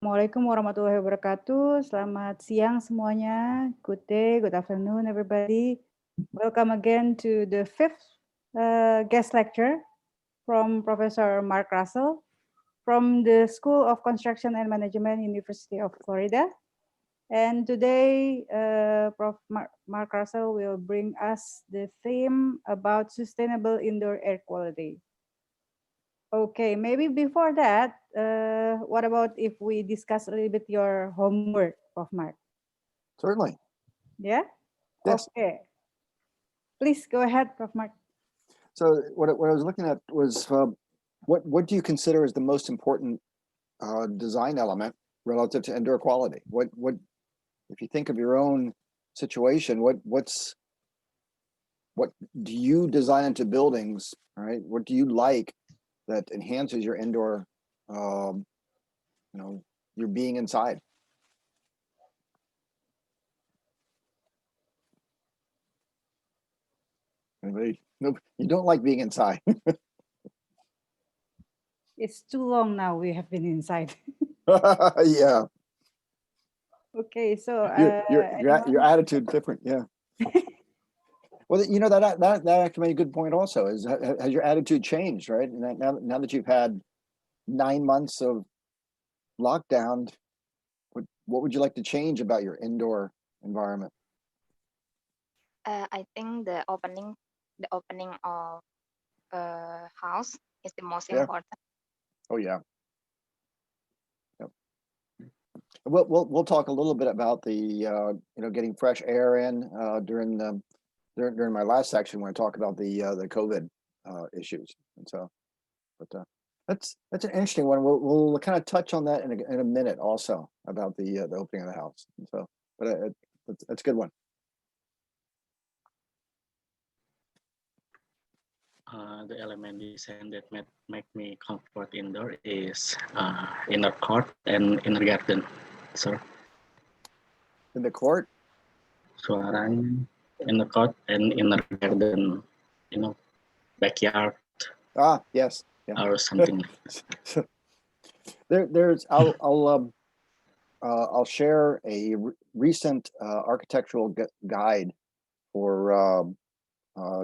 Assalamualaikum warahmatullahi wabarakatuh. Selamat siang semuanya. Good day, good afternoon, everybody. Welcome again to the fifth guest lecture from Professor Mark Russell from the School of Construction and Management, University of Florida. And today, Prof. Mark Russell will bring us the theme about sustainable indoor air quality. Okay, maybe before that, what about if we discuss a little bit your homework, Prof. Mark? Certainly. Yeah? Yes. Okay. Please go ahead, Prof. Mark. So what I was looking at was what do you consider as the most important design element relative to indoor quality? What if you think of your own situation, what do you design into buildings, right? What do you like that enhances your indoor, your being inside? Anybody? Nope. You don't like being inside. It's too long now we have been inside. Yeah. Okay, so your attitude different, yeah. Well, you know that actually made a good point. Also, is has your attitude changed, right? And now that you've had 9 months of lockdown, what would you like to change about your indoor environment? I think the opening of a house is the most important. Oh yeah. Yep. We'll talk a little bit about the getting fresh air in during my last section when I talk about the COVID issues, and so, but that's an interesting one. We'll kind of touch on that in a minute also about the opening of the house, and so, but that's a good one. The element design that make me comfort indoor is inner court and inner garden. So In the court? Suaranya inner court and inner garden, backyard. Ah, yes. Yeah. Or something like that. I'll share a recent architectural guide for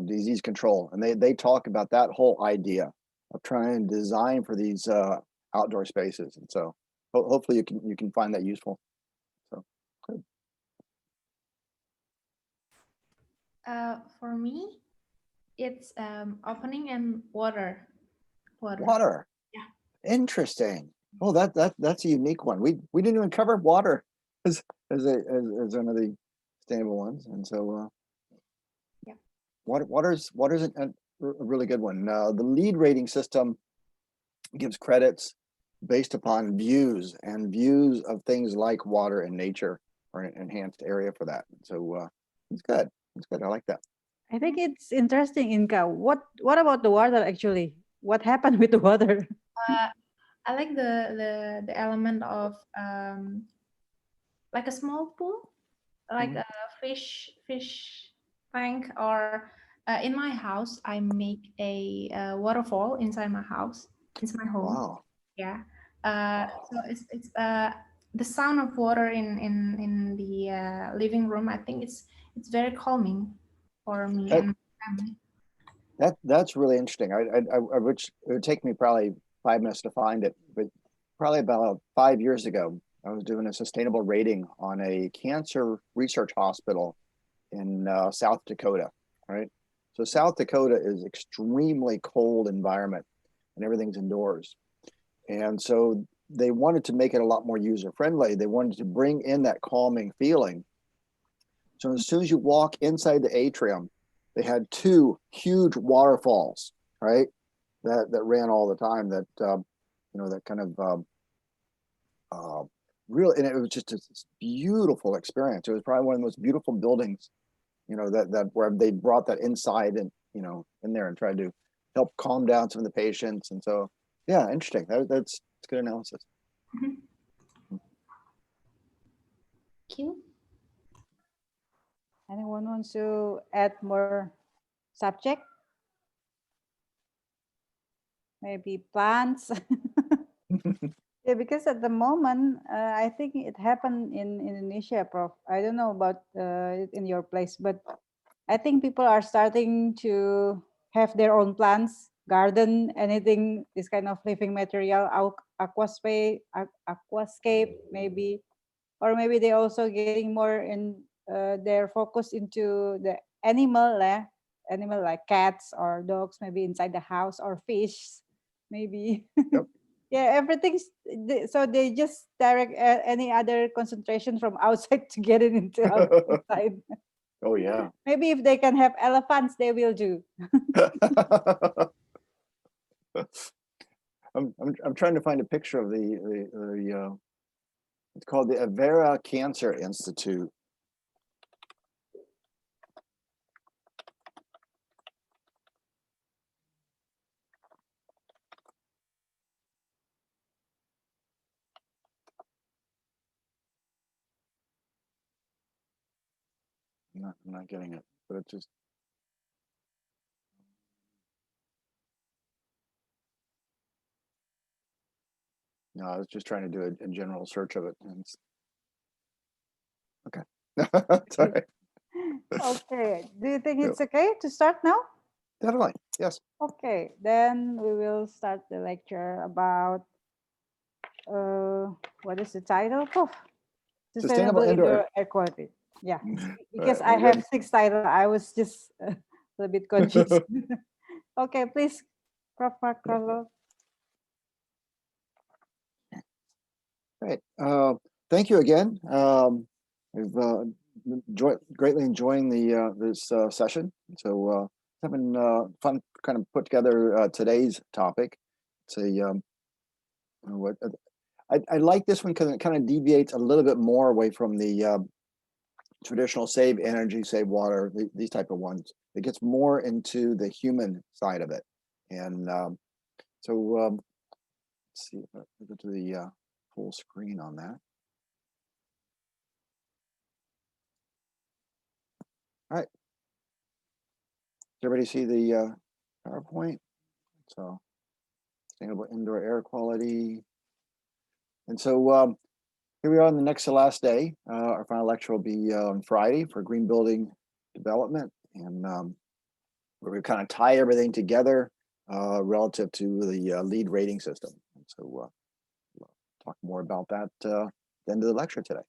disease control, and they talk about that whole idea of trying to design for these outdoor spaces, and so hopefully you can find that useful. So good. For me, it's opening and water. Water. Yeah. Interesting. Oh, that's a unique one. We didn't even cover water as one of the sustainable ones, and so yeah. Water's a really good one. The LEED rating system gives credits based upon views of things like water and nature, or an enhanced area for that. So it's good. It's good. I like that. I think it's interesting, Inka. What about the water actually? What happened with the water? I like the element of like a small pool, like a fish tank, or in my house I make a waterfall inside my house. It's my home. Wow. Yeah. So it's the sound of water in the living room. I think it's very calming for me and my family. That's really interesting. Which it would take me probably 5 minutes to find it, but probably about 5 years ago, I was doing a sustainable rating on a cancer research hospital in South Dakota, right? So South Dakota is extremely cold environment, and everything's indoors. And so they wanted to make it a lot more user-friendly. They wanted to bring in that calming feeling. So as soon as you walk inside the atrium, they had 2 huge waterfalls, right? That ran all the time. That that kind of real, and it was just this beautiful experience. It was probably one of the most beautiful buildings, that where they brought that inside and in there and tried to help calm down some of the patients. And so, yeah, interesting. That's good analysis. Mm-hmm. Thank you. Anyone wants to add more subject? Maybe plants. Yeah, because at the moment, I think it happened in Indonesia, Prof. I don't know about in your place, but I think people are starting to have their own plants, garden, anything, this kind of living material, aquascape, maybe, or maybe they also getting more in their focus into the animal, animal like cats or dogs, maybe inside the house, or fish, maybe. Yep. Yeah, everything's so they just direct any other concentration from outside to get it into outside. Oh yeah. Maybe if they can have elephants, they will do. I'm trying to find a picture of it's called the Avera Cancer Institute. I'm not getting it, but it's just. No, I was just trying to do a general search of it. And okay. Sorry. Okay. Do you think Yep. it's okay to start now? Definitely. Yes. Okay, then we will start the lecture about what is the title? Prof? Sustainable indoor air quality. Yeah, because I have 6 titles. I was just a little bit confused. Okay, please, Prof. Russel. Right. Thank you again. We've greatly enjoying the this session. So having fun kind of put together today's topic. It's a what I like this one because it kind of deviates a little bit more away from the traditional save energy, save water, these type of ones. It gets more into the human side of it. And so let's see if I go to the full screen on that. All right. Does everybody see the PowerPoint? So sustainable indoor air quality. And so here we are on the next to last day. Our final lecture will be on Friday for green building development. And where we kind of tie everything together relative to the LEED rating system. And so we'll talk more about that at the end of the lecture today.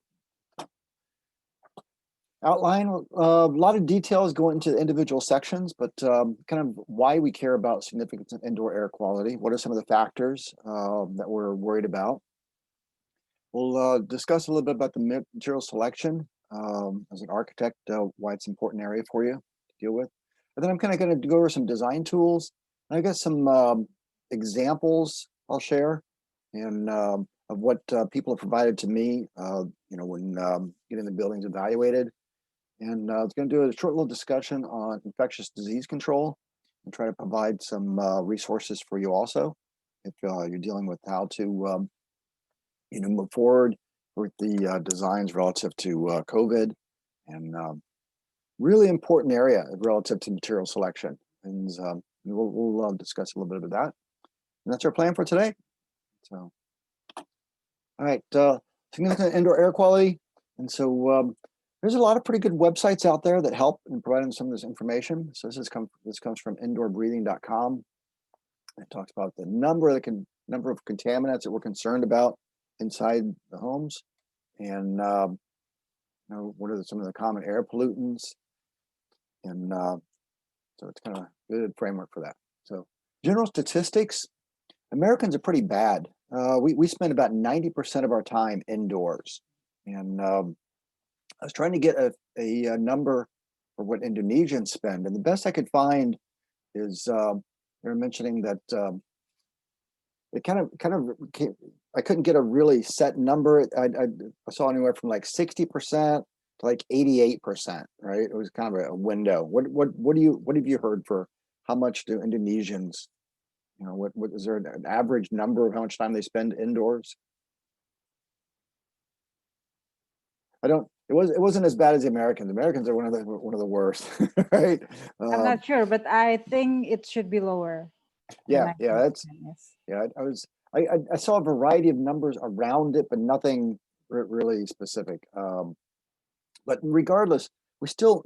Outline, a lot of details go into the individual sections, but kind of why we care about significant indoor air quality. What are some of the factors that we're worried about? We'll discuss a little bit about the material selection as an architect, why it's an important area for you to deal with. And then I'm kind of going to go over some design tools. I got some examples I'll share and of what people have provided to me, when getting the buildings evaluated. And I was going to do a short little discussion on infectious disease control and try to provide some resources for you also if you're dealing with how to move forward with the designs relative to COVID, and really important area relative to material selection. And we'll discuss a little bit of that. And that's our plan for today. So, all right, significant indoor air quality. And so there's a lot of pretty good websites out there that help in providing some of this information. So this comes from indoorbreathing.com. It talks about the number of contaminants that we're concerned about inside the homes, and what are some of the common air pollutants, and so it's kind of a good framework for that. So general statistics, Americans are pretty bad. We spend about 90% of our time indoors, and I was trying to get a number for what Indonesians spend, and the best I could find is they're mentioning that it kind of I couldn't get a really set number. I saw anywhere from like 60% to like 88%, right? It was kind of a window. What have you heard for how much do Indonesians, what is there an average number of how much time they spend indoors? It wasn't as bad as the Americans. Americans are one of the worst, right? I'm not sure, but I think it should be lower. Yeah, that's yes. yeah. I saw a variety of numbers around it, but nothing really specific. But regardless, we still,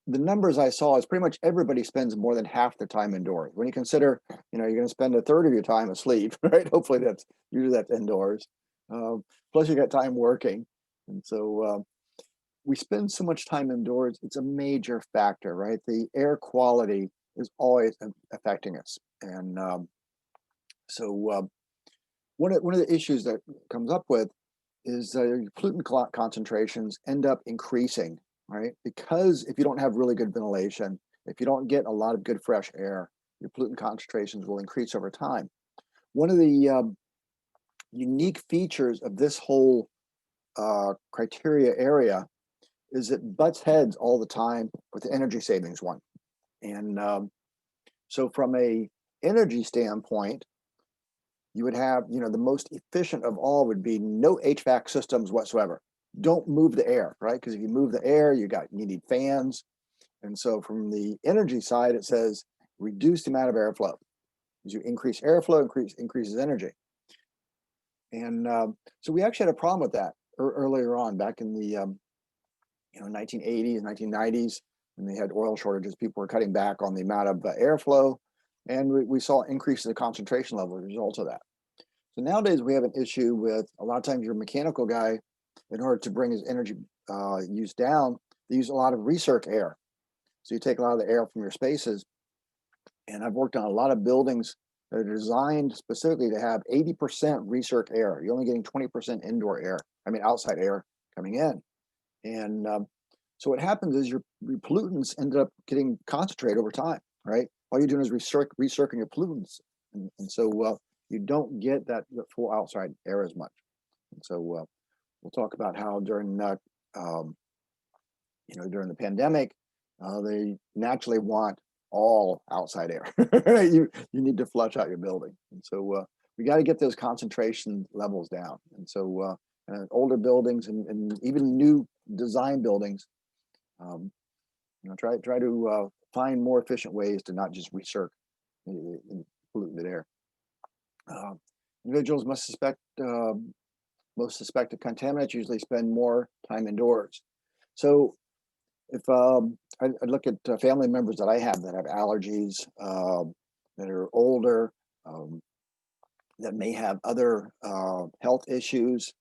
the numbers I saw is pretty much everybody spends more than half their time indoors. When you consider, you're going to spend a third of your time asleep, right? Hopefully that's indoors. Plus you got time working. And so we spend so much time indoors. It's a major factor, right? The air quality is always affecting us. And so one of the issues that comes up with is pollutant concentrations end up increasing, right? Because if you don't have really good ventilation, if you don't get a lot of good fresh air, your pollutant concentrations will increase over time. One of the unique features of this whole criteria area is it butts heads all the time with the energy savings one. And so from a energy standpoint, you would have, the most efficient of all would be no HVAC systems whatsoever. Don't move the air, right? Because if you move the air, you need fans. And so from the energy side, it says reduce the amount of airflow. As you increase airflow, increases energy. And so we actually had a problem with that earlier on, back in the 1980s, 1990s, when they had oil shortages. People were cutting back on the amount of airflow, and we saw increase in the concentration level as a result of that. So nowadays we have an issue with, a lot of times your mechanical guy, in order to bring his energy use down, they use a lot of recirc air. So you take a lot of the air from your spaces. And I've worked on a lot of buildings that are designed specifically to have 80% recirc air. You're only getting 20% indoor air, outside air coming in. And so what happens is your pollutants end up getting concentrated over time, right? All you're doing is recircing your pollutants. And so you don't get that full outside air as much. And so we'll talk about how during the pandemic, they naturally want all outside air. you need to flush out your building. And so we got to get those concentration levels down. And so older buildings and even new design buildings, try to find more efficient ways to not just recirc polluted air. Individuals most suspected contaminants usually spend more time indoors. So if I look at family members that I have that have allergies, that are older, that may have other health issues,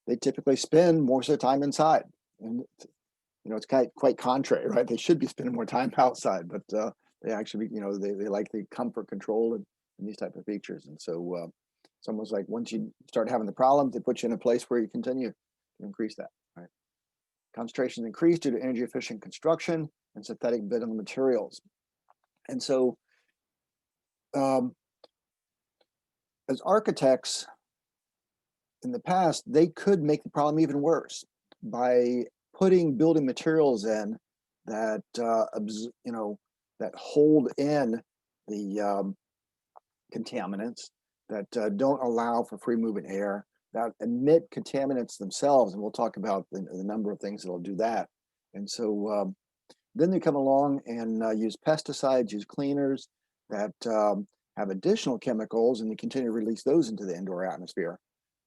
they typically spend most of their time inside. And it's quite contrary, right? They should be spending more time outside, but they actually, they like the comfort, control, and these type of features. And so it's almost like once you start having the problems, they put you in a place where you continue to increase that, right? Concentrations increase due to energy efficient construction and synthetic building materials. And so as architects in the past, they could make the problem even worse by putting building materials in that that hold in the contaminants, that don't allow for free moving air, that emit contaminants themselves, and we'll talk about the number of things that'll do that. And so then they come along and use pesticides, use cleaners that have additional chemicals, and they continue to release those into the indoor atmosphere.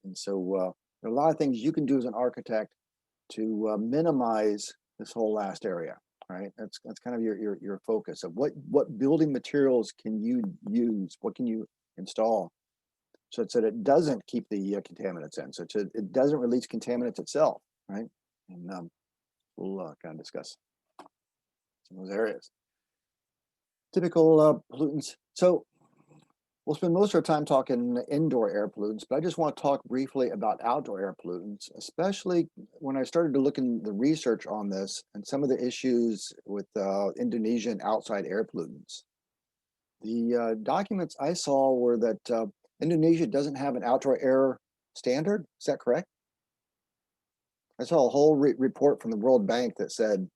And so there are a lot of things you can do as an architect to minimize this whole last area, right? That's kind of your focus of what building materials can you use, what can you install, so that it doesn't keep the contaminants in, so it doesn't release contaminants itself, right? And we'll kind of discuss some of those areas. Typical pollutants. So we'll spend most of our time talking indoor air pollutants, but I just want to talk briefly about outdoor air pollutants, especially when I started to look in the research on this and some of the issues with Indonesian outside air pollutants. The documents I saw were that Indonesia doesn't have an outdoor air standard. Is that correct? I saw a whole report from the World Bank that said,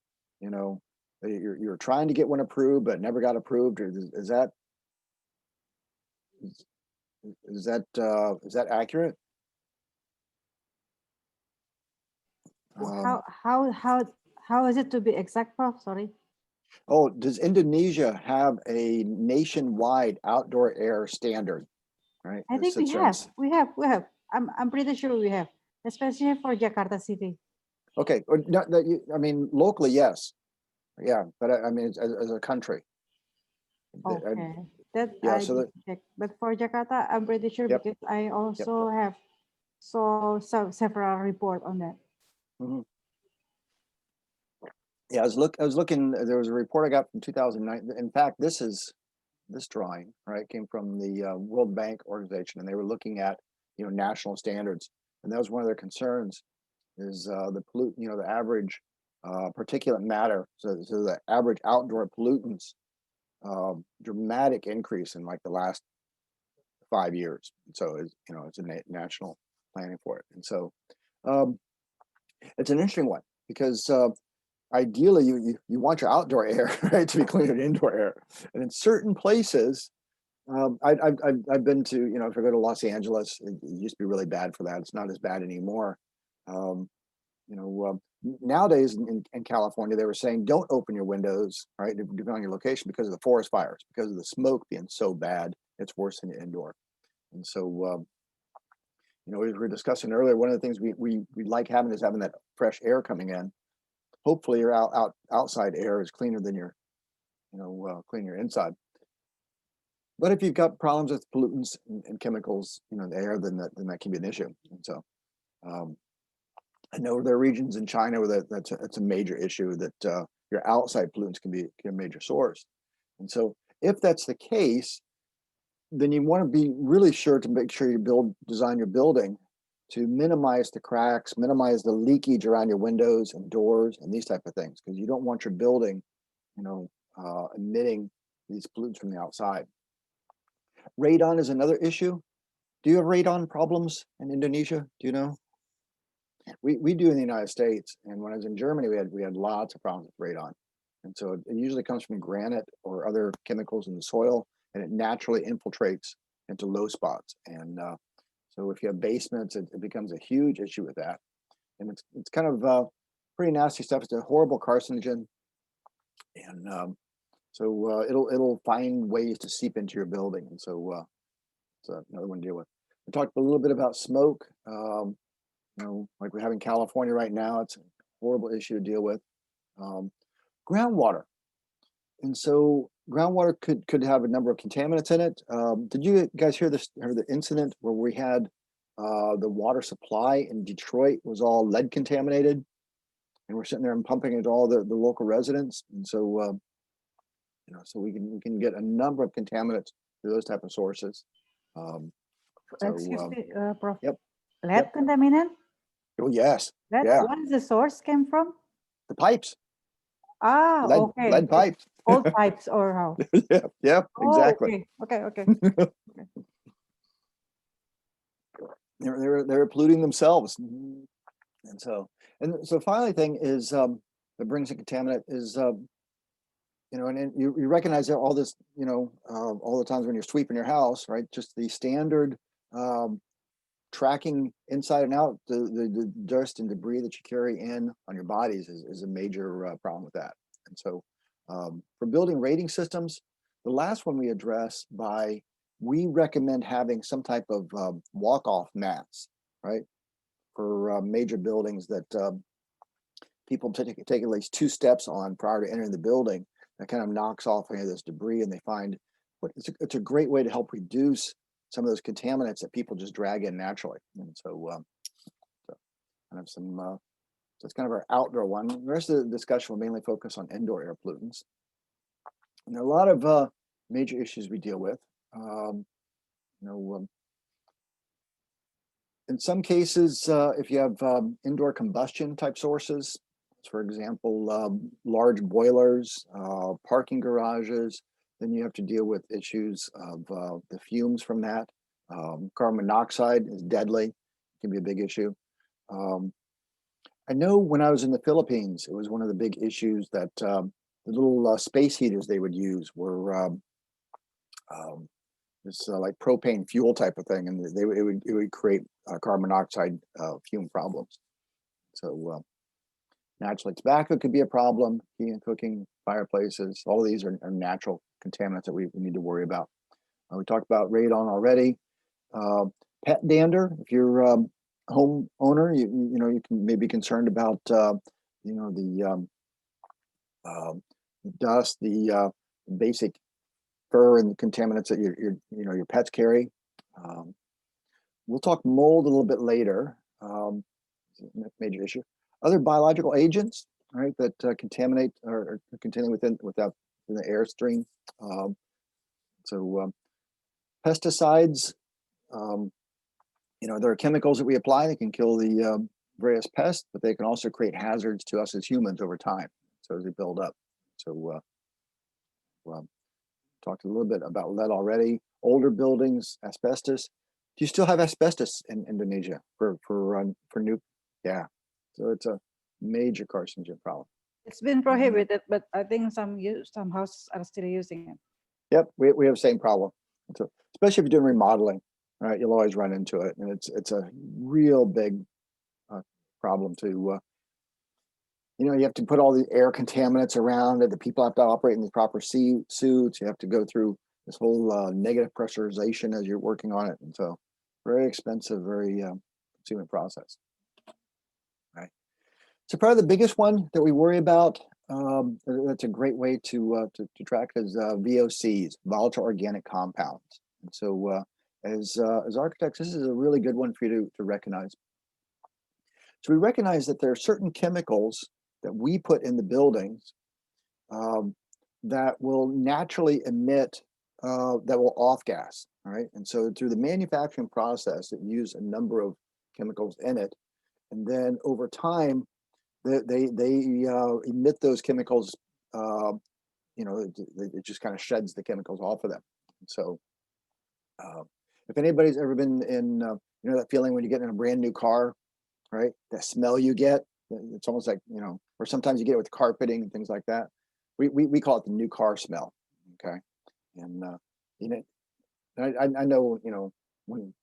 you're trying to get one approved, but never got approved. Is that accurate? How is it to be exact, Prof? Sorry. Oh, does Indonesia have a nationwide outdoor air standard? right? I It think sits there and we have. I'm pretty sure we have, especially for Jakarta City. okay, or not that you, I mean, locally, yes. Yeah, but I mean, as a country. Okay, that Yeah, I so that, didn't check. But for Jakarta, I'm pretty sure Yep. because I also have saw several report on that. mhm. Yeah, I was looking, there was a report I got from 2009. In fact, this drawing, right, came from the World Bank organization, and they were looking at, national standards. And that was one of their concerns is the average particulate matter. So the average outdoor pollutants, dramatic increase in like the last 5 years. So it's a national planning for it. And so it's an interesting one because ideally you want your outdoor air, right, to be cleaner than indoor air. And in certain places, I've been to, if I go to Los Angeles, it used to be really bad for that. It's not as bad anymore. Nowadays in California, they were saying don't open your windows, right, depending on your location, because of the forest fires, because of the smoke being so bad, it's worse than indoor. And so, we were discussing earlier, one of the things we like having is having that fresh air coming in. Hopefully your outside air is cleaner than your, cleaner your inside. But if you've got problems with pollutants and chemicals, in the air, then that can be an issue. And so, I know there are regions in China where that's a major issue, that your outside pollutants can be a major source. And so, if that's the case, then you want to be really sure to make sure you design your building to minimize the cracks, minimize the leakage around your windows and doors and these type of things, because you don't want your building, emitting these pollutants from the outside. Radon is another issue. Do you have radon problems in Indonesia? Do you know? We do in the United States, and when I was in Germany, we had lots of problems with radon, and so it usually comes from granite or other chemicals in the soil, and it naturally infiltrates into low spots. And so if you have basements, it becomes a huge issue with that, and it's kind of pretty nasty stuff. It's a horrible carcinogen, and so it'll find ways to seep into your building, and so it's another one to deal with. We talked a little bit about smoke. Like we have in California right now, it's a horrible issue to deal with. Groundwater. And so groundwater could have a number of contaminants in it. Did you guys hear the incident where we had the water supply in Detroit was all lead contaminated, and we're sitting there and pumping it to all the local residents? And so, so we can get a number of contaminants through those type of sources. Excuse me, Prof. Yep. Lead contaminant? Oh, yes. That Yeah. What is the source came from? The pipes. Ah, Lead, okay. lead pipes. Old pipes or how? Yeah, exactly. Oh, okay. They're polluting themselves, and so finally thing is that brings a contaminant is and you recognize that all this all the times when you're sweeping your house, right? Just the standard tracking inside and out the dust and debris that you carry in on your bodies is a major problem with that. And so for building rating systems, the last one we address we recommend having some type of walk-off mats, right? For major buildings that people take at least 2 steps on prior to entering the building. That kind of knocks off any of this debris, and they find it's a great way to help reduce some of those contaminants that people just drag in naturally. And so, kind of some, so it's kind of our outdoor one. The rest of the discussion will mainly focus on indoor air pollutants. And there are a lot of major issues we deal with. In some cases, if you have indoor combustion type sources, for example, large boilers, parking garages, then you have to deal with issues of the fumes from that. Carbon monoxide is deadly, it can be a big issue. I know when I was in the Philippines, it was one of the big issues that the little space heaters they would use were this like propane fuel type of thing, and it would create carbon monoxide fume problems. So naturally, tobacco could be a problem. Heating and cooking, fireplaces, all of these are natural contaminants that we need to worry about. We talked about radon already. Pet dander. If you're a homeowner, you can maybe be concerned about the dust, the basic fur and the contaminants that your pets carry. We'll talk mold a little bit later. Major issue. Other biological agents, right, that contaminate or continue within the airstream. Pesticides. There are chemicals that we apply that can kill the various pests, but they can also create hazards to us as humans over time. So as they build up. So talked a little bit about lead already. Older buildings, asbestos. Do you still have asbestos in Indonesia for new? Yeah, so it's a major carcinogen problem. It's been prohibited, but I think some houses are still using it. Yep, we have the same problem. So, especially if you're doing remodeling, right? You'll always run into it, and it's a real big problem to. You have to put all the air contaminants around it. The people have to operate in the proper suits. You have to go through this whole negative pressurization as you're working on it, and so very expensive, very consuming process. Right. So probably the biggest one that we worry about. That's a great way to track is VOCs, volatile organic compounds. And so as architects, this is a really good one for you to recognize. So we recognize that there are certain chemicals that we put in the buildings that will naturally emit, that will off gas, right? And so through the manufacturing process, it uses a number of chemicals in it. And then over time, they emit those chemicals, it just kind of sheds the chemicals off of them. So if anybody's ever been in, that feeling when you get in a brand new car, right? That smell you get, it's almost like, or sometimes you get it with carpeting and things like that. We call it the new car smell. Okay. And, I know, when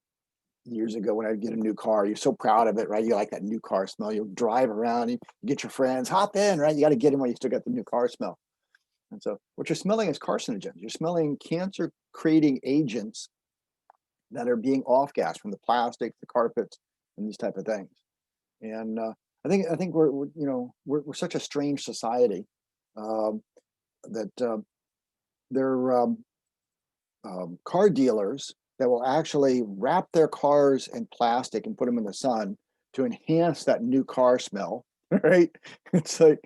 years ago when I get a new car, you're so proud of it, right? You like that new car smell. You'll drive around, you get your friends, hop in, right? You got to get in while you still got the new car smell. And so what you're smelling is carcinogens. You're smelling cancer-creating agents that are being off-gassed from the plastic, the carpets, and these type of things. And I think we're such a strange society that there are car dealers that will actually wrap their cars in plastic and put them in the sun to enhance that new car smell. Right? It's like,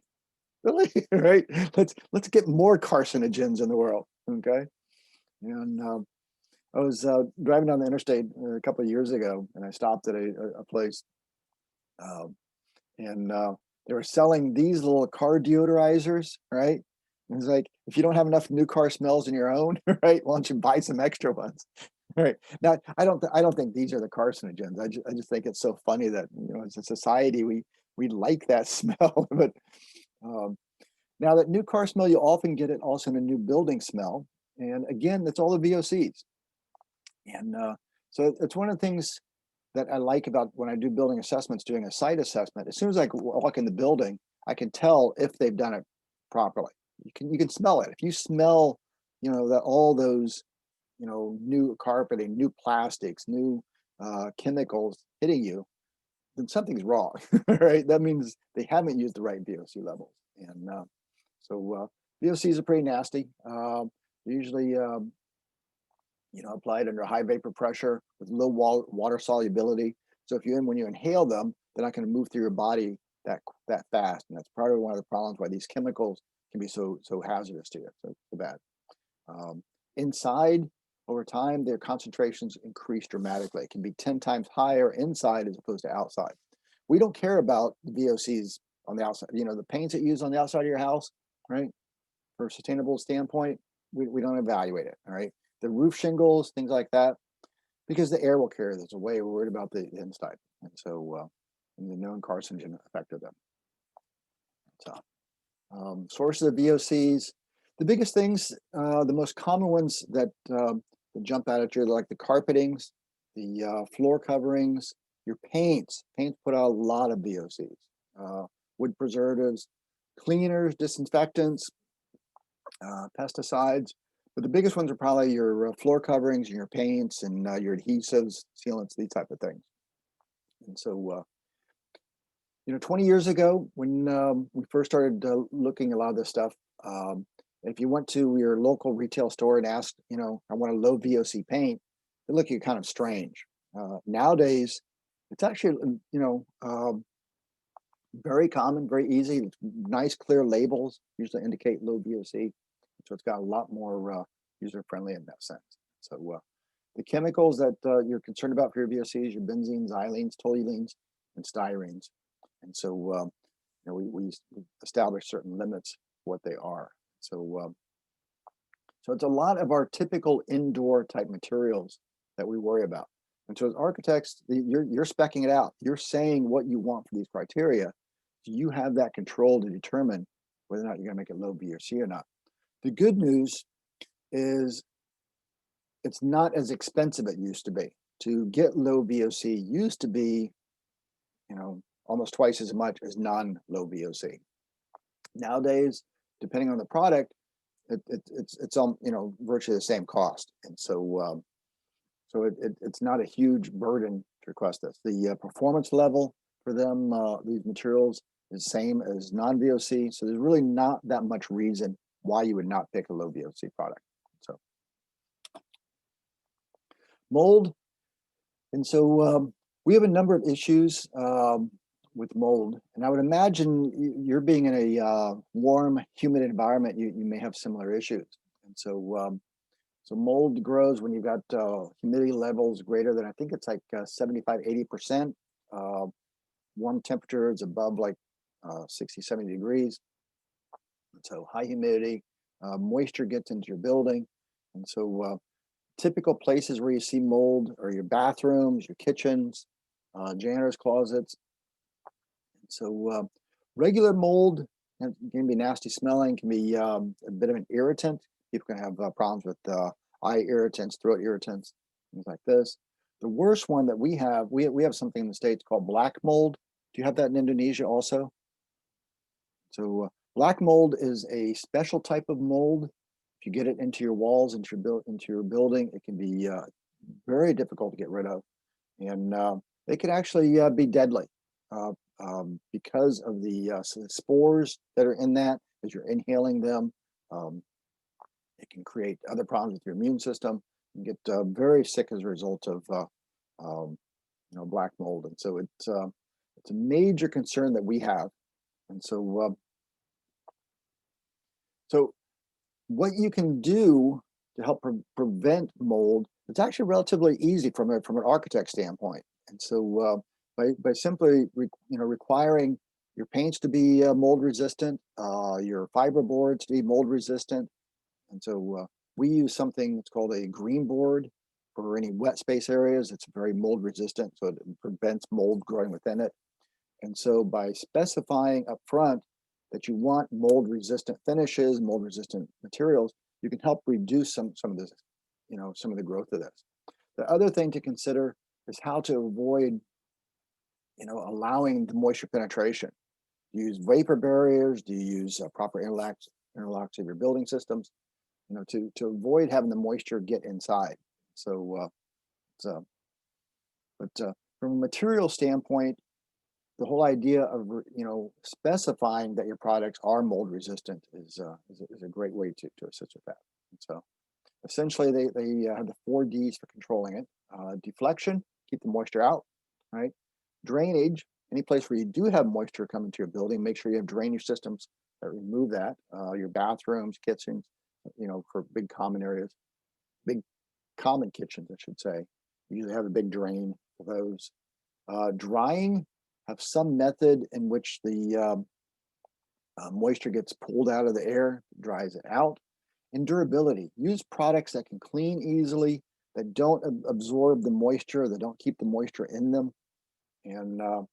really, right? Let's get more carcinogens in the world. Okay. And I was driving down the interstate a couple of years ago, and I stopped at a place, and they were selling these little car deodorizers, right? And it's like, if you don't have enough new car smells in your own, right? Why don't you buy some extra ones? Right now, I don't think these are the carcinogens. I just think it's so funny that as a society we like that smell, but now that new car smell, you often get it also in a new building smell, and again, that's all the VOCs. And so it's one of the things that I like about when I do building assessments, doing a site assessment. As soon as I walk in the building, I can tell if they've done it properly. You can smell it. If you smell, that all those, new carpeting, new plastics, new chemicals hitting you, then something's wrong, right? That means they haven't used the right VOC levels. And so VOCs are pretty nasty. Usually, applied under high vapor pressure with low water solubility. So when you inhale them, they're not going to move through your body that fast. And that's part of one of the problems why these chemicals can be so hazardous to you, so bad. Inside, over time, their concentrations increase dramatically. It can be 10 times higher inside as opposed to outside. We don't care about the VOCs on the outside. The paints that you use on the outside of your house, right? For a sustainable standpoint, we don't evaluate it, all right? The roof shingles, things like that, because the air will carry this away. We're worried about the inside. And so the known carcinogen effect of them. So sources of VOCs, the biggest things, the most common ones that jump out at you, like the carpetings, the floor coverings, your paints. Paints put out a lot of VOCs, wood preservatives, cleaners, disinfectants, pesticides. But the biggest ones are probably your floor coverings, and your paints, and your adhesives, sealants, these type of things. And so, 20 years ago, when we first started looking at a lot of this stuff, if you went to your local retail store and asked, I want a low VOC paint, they look at you kind of strange. Nowadays, it's actually, very common, very easy. Nice, clear labels usually indicate low VOC. So it's got a lot more user-friendly in that sense. So the chemicals that you're concerned about for your VOCs, your benzenes, xylenes, toluenes, and styrenes. And so, we establish certain limits what they are. So, so it's a lot of our typical indoor type materials that we worry about. And so as architects, you're speccing it out. You're saying what you want for these criteria. So you have that control to determine whether or not you're gonna make it low VOC or not. The good news is it's not as expensive as it used to be. To get low VOC used to be, almost twice as much as non-low VOC. Nowadays, depending on the product, it's virtually the same cost. And so, it's not a huge burden to request this. The performance level for them, these materials, is the same as non-VOC. So there's really not that much reason why you would not pick a low VOC product. So mold. And so we have a number of issues with mold. And I would imagine you're being in a warm, humid environment, you may have similar issues. And so, so mold grows when you've got humidity levels greater than, I think it's like 75, 80%. Warm temperatures above like 60, 70 degrees. And so high humidity, moisture gets into your building. And so typical places where you see mold are your bathrooms, your kitchens, janitor's closets. So regular mold can be nasty smelling, can be a bit of an irritant. People can have problems with eye irritants, throat irritants, things like this. The worst one that we have something in the States called black mold. Do you have that in Indonesia also? So black mold is a special type of mold. If you get it into your walls, into your building, it can be very difficult to get rid of. And it can actually be deadly because of the spores that are in that. As you're inhaling them, it can create other problems with your immune system. You get very sick as a result of black mold. And so it's a major concern that we have. And so so what you can do to help prevent mold, it's actually relatively easy from an architect standpoint. And so by simply requiring your paints to be mold resistant, your fiber boards to be mold resistant. And so we use something that's called a green board for any wet space areas. It's very mold resistant, so it prevents mold growing within it. And so by specifying up front that you want mold resistant finishes, mold resistant materials, you can help reduce some of this, some of the growth of this. The other thing to consider is how to avoid, allowing the moisture penetration. Do you use vapor barriers? Do you use proper interlocks of your building systems? To avoid having the moisture get inside. So, but from a material standpoint, the whole idea of specifying that your products are mold resistant is a great way to assist with that. And so essentially they have the 4 Ds for controlling it. Deflection, keep the moisture out, right? Drainage, any place where you do have moisture coming to your building, make sure you have drainage systems that remove that. Your bathrooms, kitchens, for big common areas, big common kitchens, I should say. You usually have a big drain for those. Drying, have some method in which the moisture gets pulled out of the air, dries it out. And durability, use products that can clean easily, that don't absorb the moisture, that don't keep the moisture in them, and that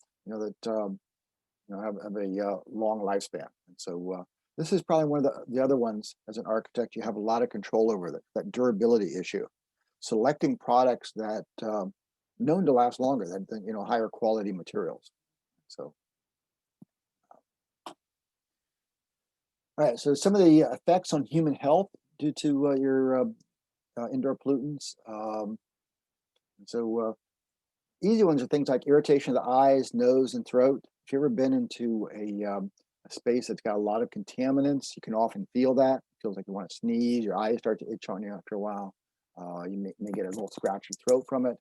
have a long lifespan. And so this is probably one of the other ones. As an architect, you have a lot of control over that durability issue. Selecting products that known to last longer, than higher quality materials. So, all right. So some of the effects on human health. due to your indoor pollutants. Easy ones are things like irritation of the eyes, nose, and throat. If you've ever been into a space that's got a lot of contaminants, you can often feel that. It feels like you want to sneeze, your eyes start to itch on you after a while. You may get a little scratchy throat from it.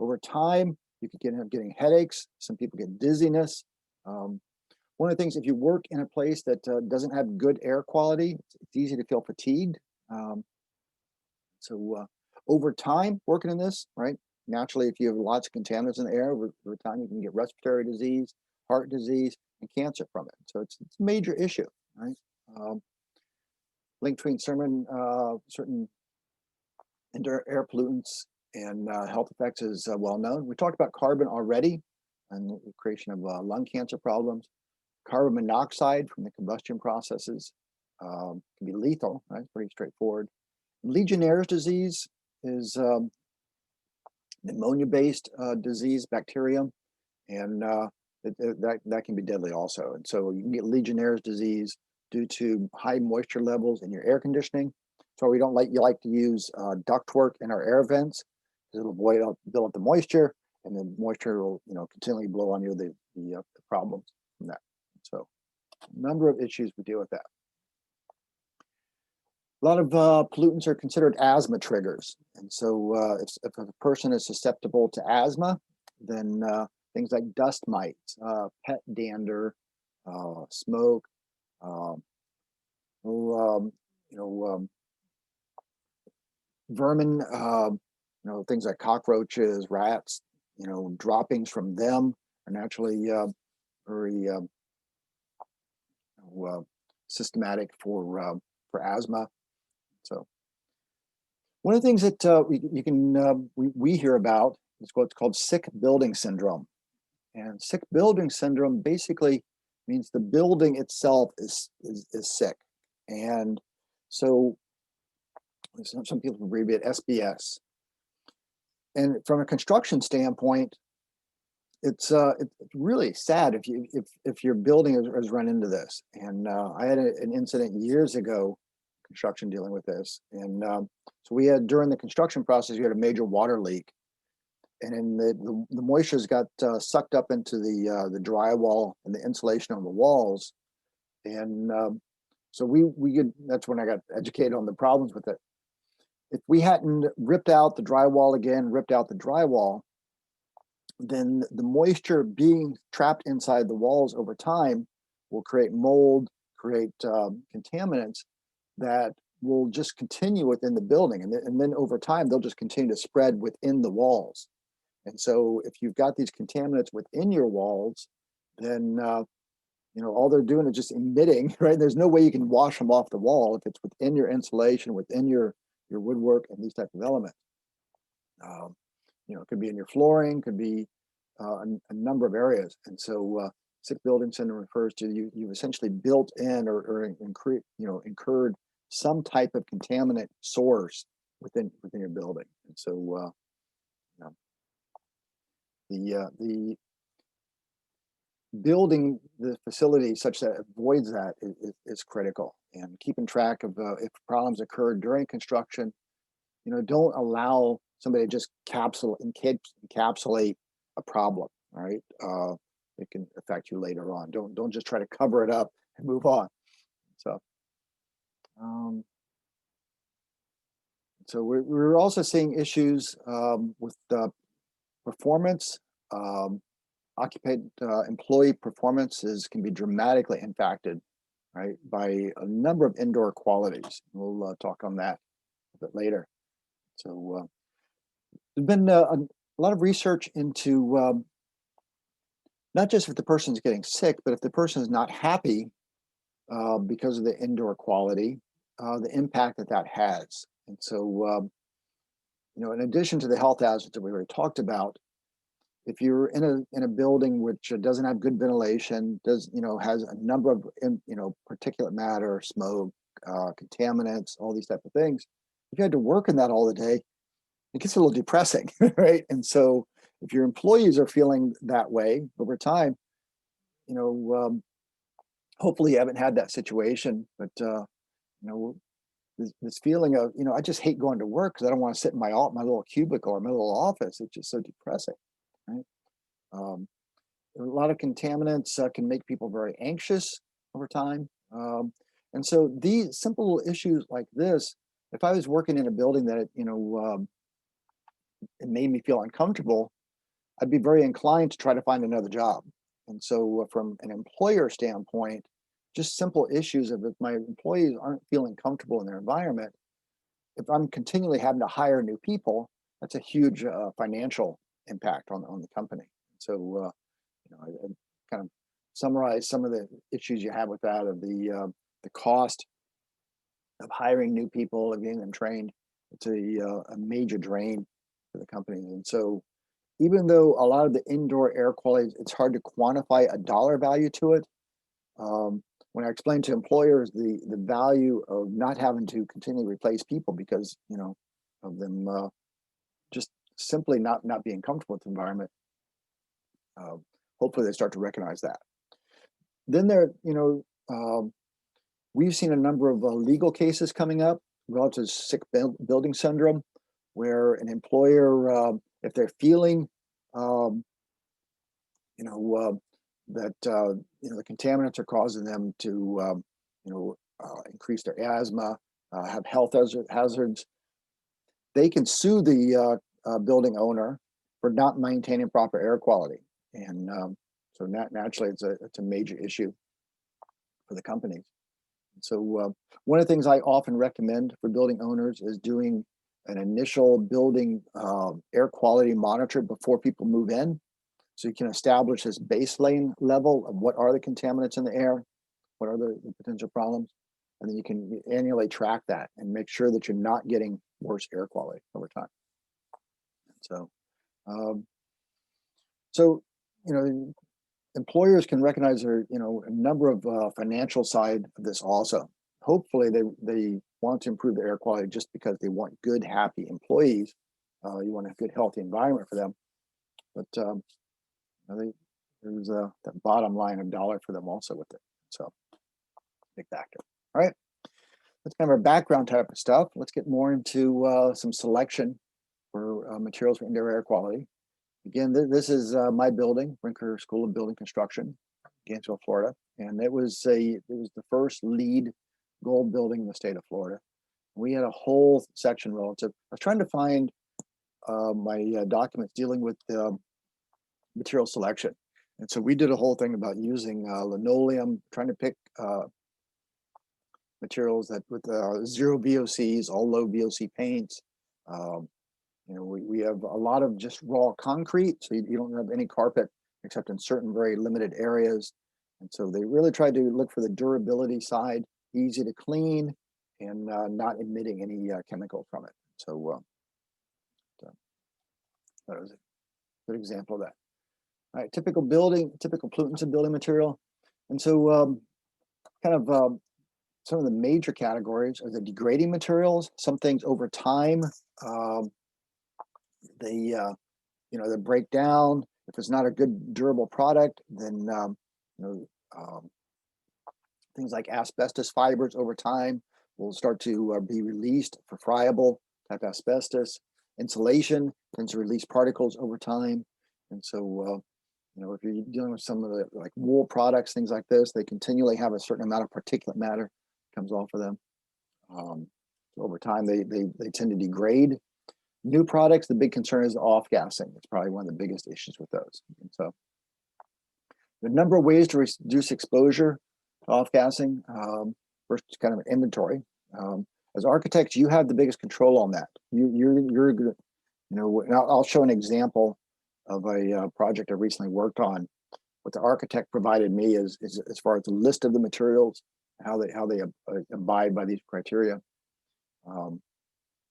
Over time, you could end up getting headaches. Some people get dizziness. One of the things, if you work in a place that doesn't have good air quality, it's easy to feel fatigued. Over time, working in this, right? Naturally, if you have lots of contaminants in the air, over time, you can get respiratory disease, heart disease, and cancer from it. So it's a major issue, right? Link between certain indoor air pollutants and health effects is well known. We talked about carbon already and the creation of lung cancer problems. Carbon monoxide from the combustion processes can be lethal, right? It's pretty straightforward. Legionnaire's disease is pneumonia-based disease, bacterium, and that can be deadly also. And so you can get Legionnaire's disease due to high moisture levels in your air conditioning. So we don't like to use ductwork in our air vents because it'll build up the moisture, and the moisture will continually blow on you the problems from that. So a number of issues we deal with that. A lot of pollutants are considered asthma triggers. And so if a person is susceptible to asthma, then things like dust mites, pet dander, smoke, vermin, things like cockroaches, rats, droppings from them are naturally very systematic for asthma. So one of the things that we hear about is what's called sick building syndrome. And sick building syndrome basically means the building itself is sick. And so some people abbreviate SBS. And from a construction standpoint, it's really sad if your building has run into this. And I had an incident years ago, construction, dealing with this. And so we had, during the construction process, we had a major water leak. And the moistures got sucked up into the drywall and the insulation on the walls. And so that's when I got educated on the problems with it. If we hadn't ripped out the drywall again, then the moisture being trapped inside the walls over time will create mold, create contaminants that will just continue within the building. And then over time, they'll just continue to spread within the walls. And so if you've got these contaminants within your walls, then all they're doing is just emitting, right? There's no way you can wash them off the wall if it's within your insulation, within your woodwork and these type of elements. It could be in your flooring, could be a number of areas. And so sick building syndrome refers to you've essentially built in or incurred some type of contaminant source within your building. And so the building the facility such that it avoids that is critical, and keeping track of if problems occur during construction. Don't allow somebody to just encapsulate a problem, right? It can affect you later on. Don't just try to cover it up and move on. So we're also seeing issues with performance. Employee performances can be dramatically impacted, right, by a number of indoor qualities. We'll talk on that a bit later. So there's been a lot of research into not just if the person's getting sick, but if the person is not happy because of the indoor quality, the impact that has. And so, in addition to the health hazards that we already talked about, if you're in a building which doesn't have good ventilation, has a number of particulate matter, smoke, contaminants, all these type of things, if you had to work in that all the day, it gets a little depressing, right? And so if your employees are feeling that way over time, hopefully you haven't had that situation, but this feeling of, I just hate going to work because I don't want to sit in my little cubicle or my little office. It's just so depressing, right? A lot of contaminants can make people very anxious over time. And so these simple issues like this, if I was working in a building that, it made me feel uncomfortable, I'd be very inclined to try to find another job. And so from an employer standpoint, just simple issues of if my employees aren't feeling comfortable in their environment, if I'm continually having to hire new people, that's a huge financial impact on the company. So, I kind of summarize some of the issues you have with that, of the cost of hiring new people and getting them trained. It's a major drain for the companies. And so even though a lot of the indoor air quality, it's hard to quantify a dollar value to it, when I explain to employers the value of not having to continually replace people because, of them just simply not being comfortable with the environment, hopefully they start to recognize that. Then we've seen a number of legal cases coming up relative to sick building syndrome, where an employer, if they're feeling, that the contaminants are causing them to, increase their asthma, have health hazards, they can sue the building owner for not maintaining proper air quality. And so naturally, it's a major issue for the companies. So one of the things I often recommend for building owners is doing an initial building air quality monitor before people move in. So you can establish this baseline level of what are the contaminants in the air, what are the potential problems, and then you can annually track that and make sure that you're not getting worse air quality over time. So, employers can recognize a number of financial side of this also. Hopefully, they want to improve the air quality just because they want good, happy employees. You want a good, healthy environment for them, but there's that bottom line of dollar for them also with it. So big factor. All right, that's kind of our background type of stuff. Let's get more into some selection for materials for indoor air quality. Again, this is my building, Brinker School of Building Construction, Gainesville, Florida, and it was the first LEED gold building in the state of Florida. We had a whole section relative. I was trying to find my documents dealing with material selection, and so we did a whole thing about using linoleum, trying to pick materials that with zero VOCs, all low VOC paints. We have a lot of just raw concrete, so you don't have any carpet except in certain very limited areas. And so they really tried to look for the durability side, easy to clean, and not emitting any chemicals from it. So that was a good example of that. All right, typical pollutants in building material. And so some of the major categories are the degrading materials. Some things over time, they break down. If it's not a good durable product, then things like asbestos fibers over time will start to be released for friable type asbestos. Insulation tends to release particles over time, and so if you're dealing with some of the like wool products, things like this, they continually have a certain amount of particulate matter comes off of them. Over time, they tend to degrade. New products, the big concern is off-gassing. It's probably one of the biggest issues with those. And so the number of ways to reduce exposure to off-gassing, first kind of an inventory. As architects, you have the biggest control on that. You're good. I'll show an example of a project I recently worked on. What the architect provided me is as far as the list of the materials, how they abide by these criteria.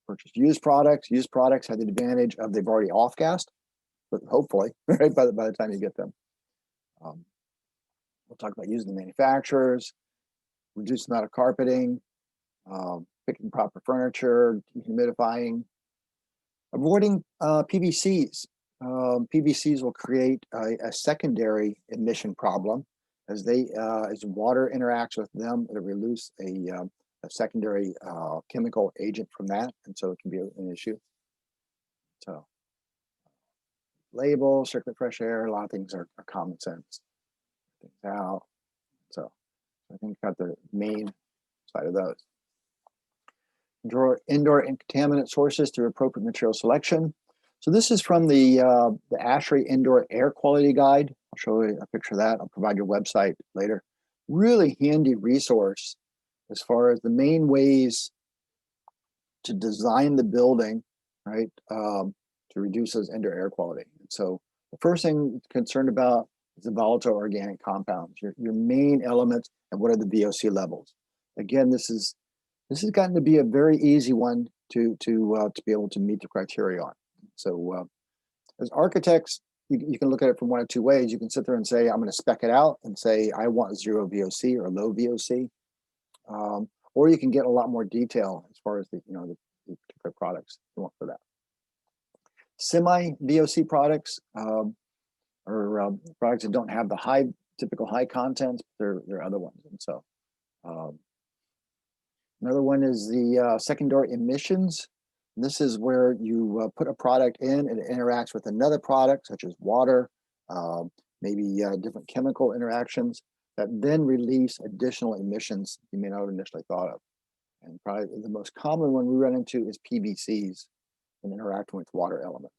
Purchase used products. Used products have the advantage of they've already off-gassed, but hopefully, right by the time you get them. We'll talk about using the manufacturers, reduce the amount of carpeting, picking proper furniture, humidifying, avoiding PVCs. PVCs will create a secondary emission problem as water interacts with them. It release a secondary chemical agent from that, and so it can be an issue. So label, circulate fresh air, a lot of things are common sense. Things out. So I think got the main side of those. Indoor contaminant sources through appropriate material selection. So this is from the ASHRAE Indoor Air Quality Guide. I'll show you a picture of that. I'll provide your website later. Really handy resource as far as the main ways to design the building, right, to reduce those indoor air quality. And so the first thing concerned about is the volatile organic compounds, your main elements, and what are the VOC levels. Again, this has gotten to be a very easy one to be able to meet the criteria on. So as architects, you can look at it from one of two ways. You can sit there and say, I'm going to spec it out and say, I want 0 VOC or low VOC. Or you can get a lot more detail as far as the particular products you want for that. Semi-VOC products are products that don't have the typical high contents, but there are other ones. And so another one is the secondary emissions. This is where you put a product in and it interacts with another product, such as water, maybe different chemical interactions that then release additional emissions you may not have initially thought of. And probably the most common one we run into is PVCs and interacting with water elements.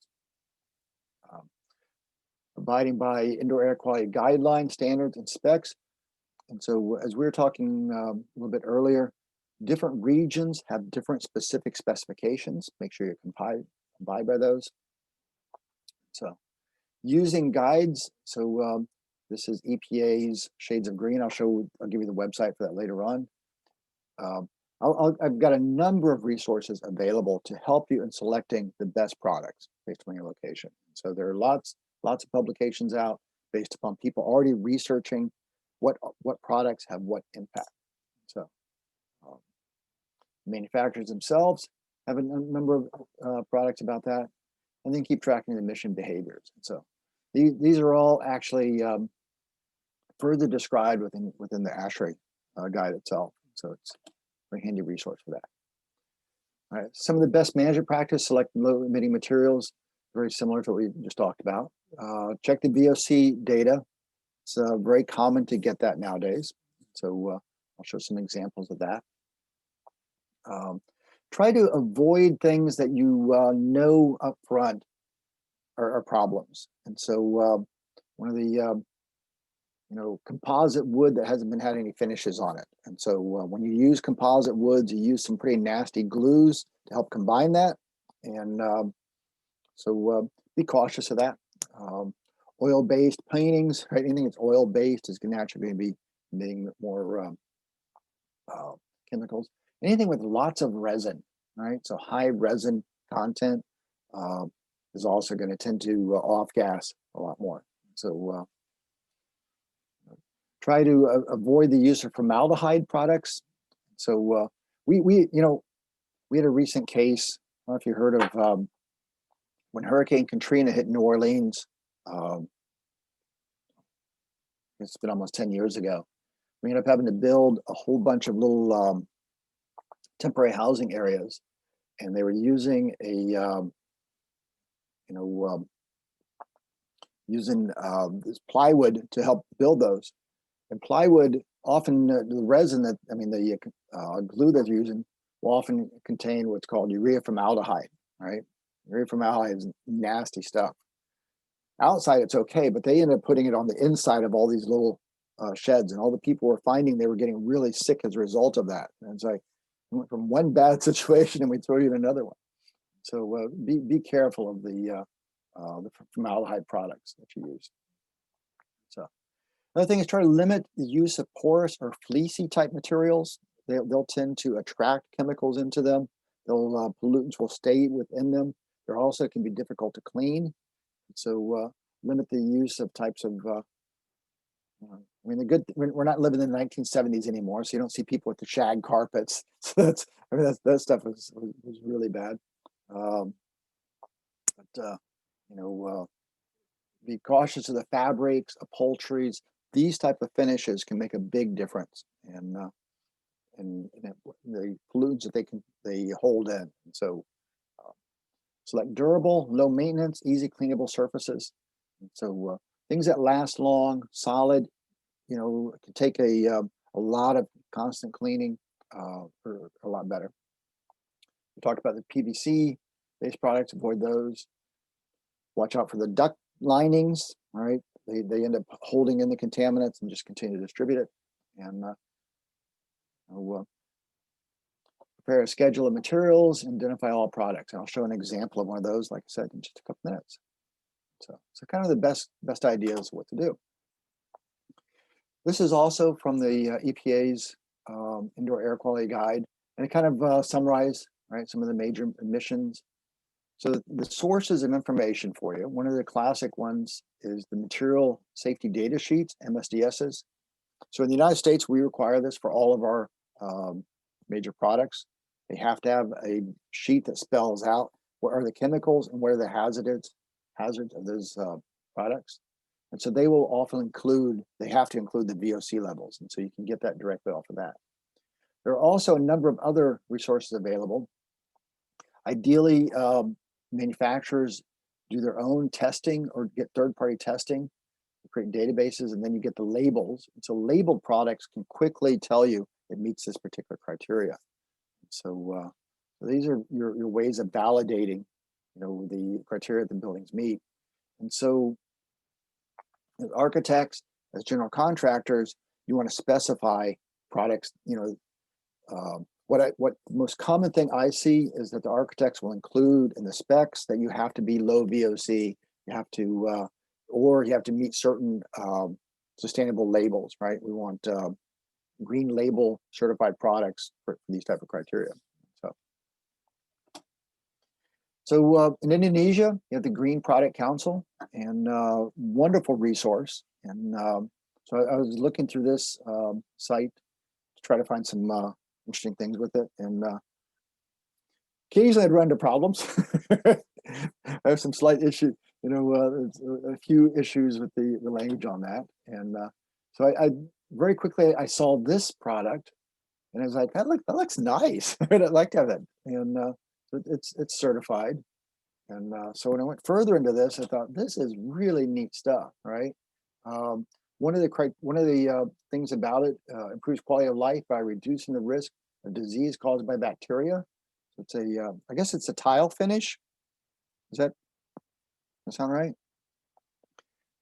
Abiding by indoor air quality guidelines, standards, and specs. And so as we were talking a little bit earlier, different regions have different specific specifications. Make sure you abide by those. So using guides. So this is EPA's Shades of Green. I'll give you the website for that later on. I've got a number of resources available to help you in selecting the best products based on your location. So there are lots of publications out based upon people already researching what products have what impact. So manufacturers themselves have a number of products about that, and then keep tracking the emission behaviors. And so these are all actually further described within the ASHRAE guide itself. So it's a very handy resource for that. All right, some of the best management practice: select low emitting materials. Very similar to what we just talked about. Check the VOC data. It's very common to get that nowadays. So I'll show some examples of that. Try to avoid things that you know up front are problems. And so one of the composite wood that hasn't had any finishes on it. And so when you use composite woods, you use some pretty nasty glues to help combine that. And so be cautious of that. Oil-based paintings, right? Anything that's oil-based is naturally going to be emitting more chemicals. Anything with lots of resin, right? So high resin content is also going to tend to off-gas a lot more. So try to avoid the use of formaldehyde products. So we had a recent case. I don't know if you heard of when Hurricane Katrina hit New Orleans. It's been almost 10 years ago. We ended up having to build a whole bunch of little temporary housing areas, and they were using this plywood to help build those. And plywood often the resin the glue that you're using will often contain what's called urea formaldehyde, right? Urea formaldehyde is nasty stuff. Outside it's okay, but they ended up putting it on the inside of all these little sheds, and all the people were finding they were getting really sick as a result of that. And it's like, we went from one bad situation and we throw you in another one. So be careful of the formaldehyde products that you use. So another thing is try to limit the use of porous or fleecy type materials. They'll tend to attract chemicals into them. Pollutants will stay within them. They also can be difficult to clean. So limit the use of types of, we're not living in the 1970s anymore, so you don't see people with the shag carpets. So that stuff was really bad. Be cautious of the fabrics, upholsteries. These type of finishes can make a big difference. And the pollutants that they hold in. So select durable, low maintenance, easy cleanable surfaces. And so things that last long, solid, can take a lot of constant cleaning, are a lot better. We talked about the PVC-based products, avoid those. Watch out for the duct linings, all right? They end up holding in the contaminants and just continue to distribute it. And prepare a schedule of materials and identify all products. And I'll show an example of one of those, like I said, in just a couple minutes. So kind of the best ideas of what to do. This is also from the EPA's Indoor Air Quality Guide, and it kind of summarizes, right, some of the major emissions. So the sources of information for you, one of the classic ones is the Material Safety Data Sheets, MSDSs. So in the United States, we require this for all of our major products. They have to have a sheet that spells out what are the chemicals and what are the hazards of those products. And so they will often they have to include the VOC levels. And so you can get that directly off of that. There are also a number of other resources available. Ideally, manufacturers do their own testing or get third-party testing, create databases, and then you get the labels. And so labeled products can quickly tell you it meets this particular criteria. So these are your ways of validating, the criteria the buildings meet. And so as architects, as general contractors, you want to specify products. What the most common thing I see is that the architects will include in the specs that you have to be low VOC, you have to, or you have to meet certain sustainable labels, right? We want green label certified products for these type of criteria. So in Indonesia, you have the Green Product Council, and wonderful resource. And so I was looking through this site to try to find some interesting things with it. And occasionally I'd run into problems. I have some slight issues, a few issues with the language on that. And so I very quickly, I saw this product and I was like, that looks nice. I'd like to have that. And it's certified. And so when I went further into this, I thought this is really neat stuff, right? One of the things about it improves quality of life by reducing the risk of disease caused by bacteria. It's I guess it's a tile finish. Does that sound right?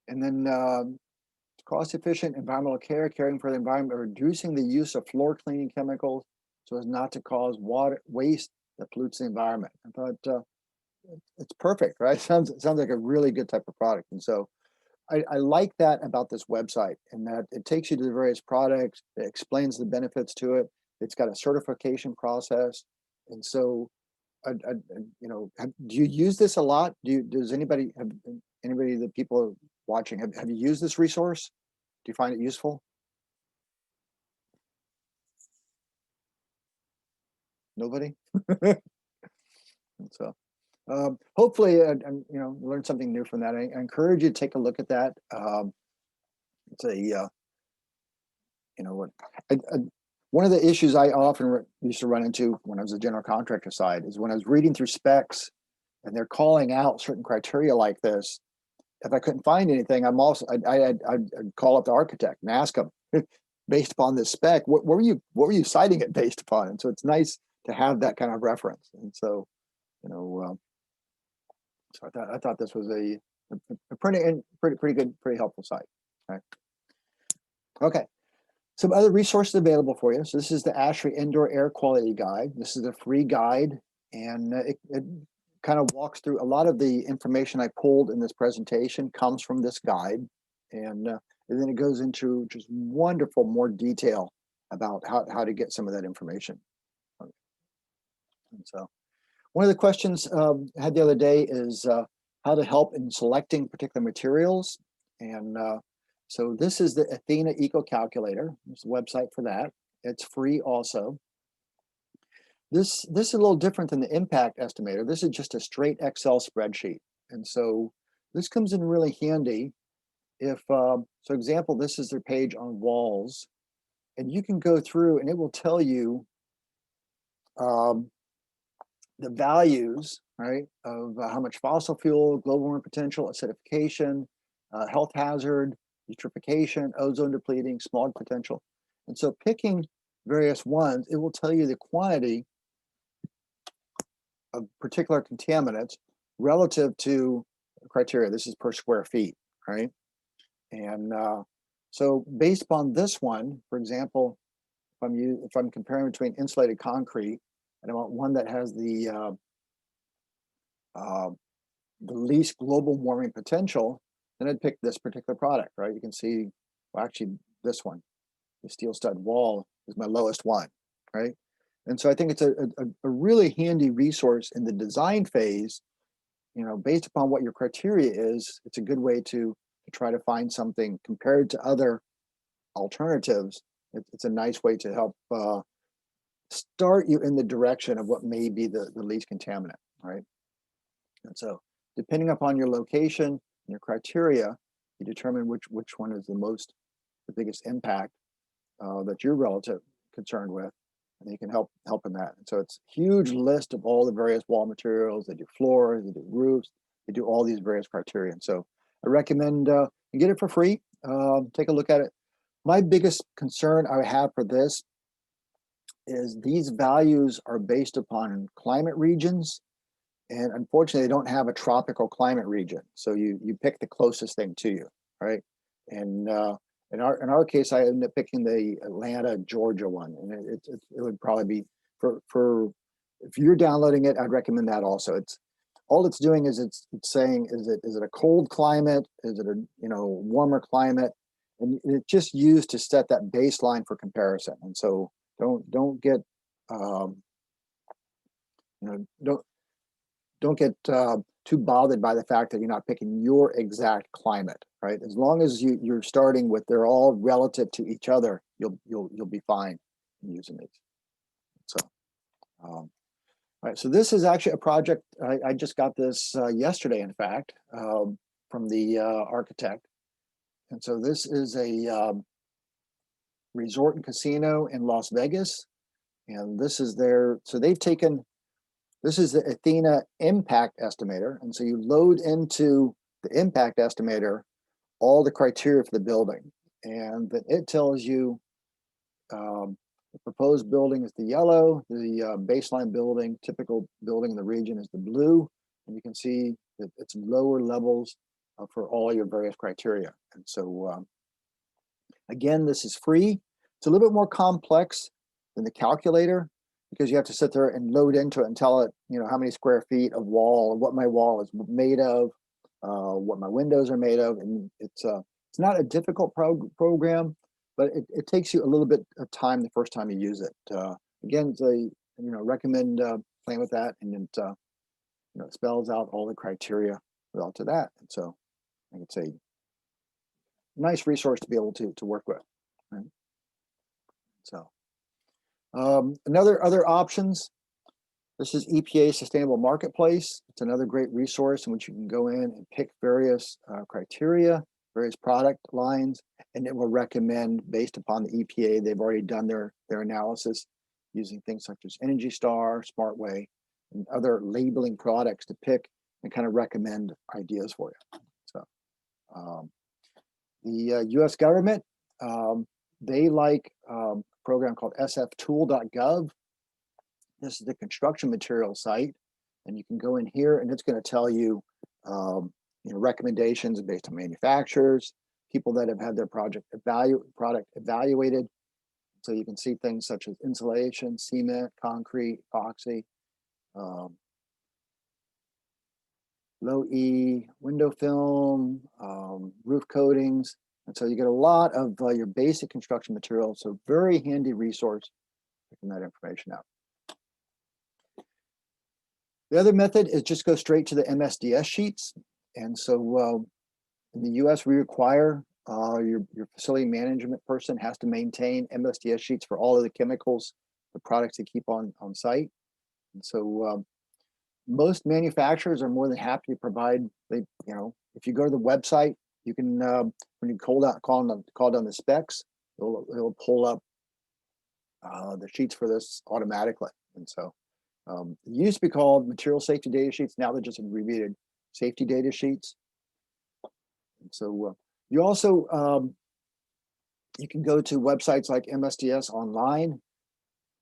And then cost-efficient environmental care, caring for the environment, reducing the use of floor cleaning chemicals so as not to cause water waste that pollutes the environment. I thought it's perfect, right? Sounds like a really good type of product. And so I like that about this website, and that it takes you to the various products, it explains the benefits to it. It's got a certification process. And so, do you use this a lot? Does anybody the people watching, have you used this resource? Do you find it useful? Nobody? So hopefully, learn something new from that. I encourage you to take a look at that. It's a, one of the issues I often used to run into when I was a general contractor side is when I was reading through specs and they're calling out certain criteria like this. If I couldn't find anything, I'd call up the architect and ask them, based upon this spec, what were you citing it based upon? And so it's nice to have that kind of reference. And so, so I thought this was a pretty good, pretty helpful site. Okay. Some other resources available for you. So this is the ASHRAE Indoor Air Quality Guide. This is a free guide, and it kind of walks through a lot of the information I pulled in this presentation comes from this guide, and then it goes into just wonderful more detail about how to get some of that information. And so one of the questions I had the other day is how to help in selecting particular materials. And so this is the Athena Eco Calculator. There's a website for that. It's free also. This is a little different than the impact estimator. This is just a straight Excel spreadsheet. And so this comes in really handy if, so example, this is their page on walls. and you can go through and it will tell you the values, right, of how much fossil fuel, global warming potential, acidification, health hazard, eutrophication, ozone depleting, smog potential. And so picking various ones, it will tell you the quantity of particular contaminants relative to criteria. This is per square feet, right? And so based upon this one, for example, if I'm comparing between insulated concrete and I want one that has the least global warming potential, then I'd pick this particular product, right? You can see, well, actually this one, the steel stud wall is my lowest one, right? And so I think it's a really handy resource in the design phase, you know, based upon what your criteria is. It's a good way to try to find something compared to other alternatives. It's a nice way to help start you in the direction of what may be the least contaminant, right? And so depending upon your location and your criteria, you determine which one is the biggest impact that you're relative concerned with, and they can help in that. And so it's a huge list of all the various wall materials. They do floors, they do roofs, they do all these various criteria. And so I recommend you get it for free. Take a look at it. My biggest concern I have for this is these values are based upon climate regions, and unfortunately, they don't have a tropical climate region. So you pick the closest thing to you, right? And in our case, I ended up picking the Atlanta, Georgia one, and it would probably be for if you're downloading it, I'd recommend that also. All it's doing is it's saying, is it a cold climate? Is it a warmer climate? And it's just used to set that baseline for comparison. And so don't get don't get too bothered by the fact that you're not picking your exact climate, right? As long as you're starting with they're all relative to each other, you'll be fine in using these. So, all right. So this is actually a project I just got this yesterday, in fact, from the architect. And so this is a resort and casino in Las Vegas, and this is so they've taken. This is the Athena impact estimator. And so you load into the impact estimator all the criteria for the building. And then it tells you the proposed building is the yellow, the baseline building, typical building in the region is the blue. And you can see that it's lower levels for all your various criteria. And so, again, this is free. It's a little bit more complex than the calculator, because you have to sit there and load into it and tell it, how many square feet of wall, what my wall is made of, what my windows are made of. And it's not a difficult program, but it takes you a little bit of time the first time you use it. Again, recommend playing with that, and it spells out all the criteria relative to that. And so I think it's a nice resource to be able to work with. Right? So. Other options. This is EPA Sustainable Marketplace. It's another great resource in which you can go in and pick various criteria, various product lines, and it will recommend based upon the EPA. They've already done their analysis using things such as Energy Star, SmartWay, and other labeling products to pick and kind of recommend ideas for you. So the U.S. government, they like a program called sftool.gov. This is the construction material site, and you can go in here and it's going to tell you, recommendations based on manufacturers, people that have had their product evaluated. So you can see things such as insulation, cement, concrete, epoxy, low E, window film, roof coatings. And so you get a lot of your basic construction materials. So very handy resource picking that information out. The other method is just go straight to the MSDS sheets. And so in the US, we require your facility management person has to maintain MSDS sheets for all of the chemicals, the products they keep on site. And so most manufacturers are more than happy to provide, if you go to the website, you can, when you call down the specs, it'll pull up the sheets for this automatically. And so it used to be called material safety data sheets. Now they're just abbreviated safety data sheets. And so you also, you can go to websites like MSDS online.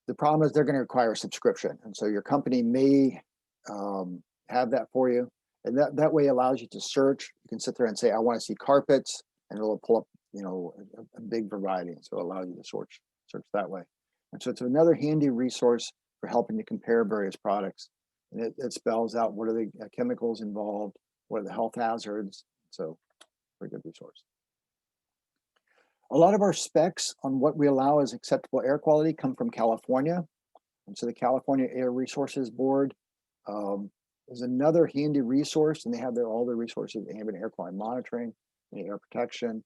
The problem is they're going to require a subscription. And so your company may have that for you. And that way allows you to search. You can sit there and say, I want to see carpets, and it'll pull up, you know, a big variety. And so it'll allow you to search that way. And so it's another handy resource for helping to compare various products. And it spells out what are the chemicals involved, what are the health hazards. So very good resource. A lot of our specs on what we allow as acceptable air quality come from California. And so the California Air Resources Board is another handy resource, and they have all their resources, ambient air quality monitoring, air protection,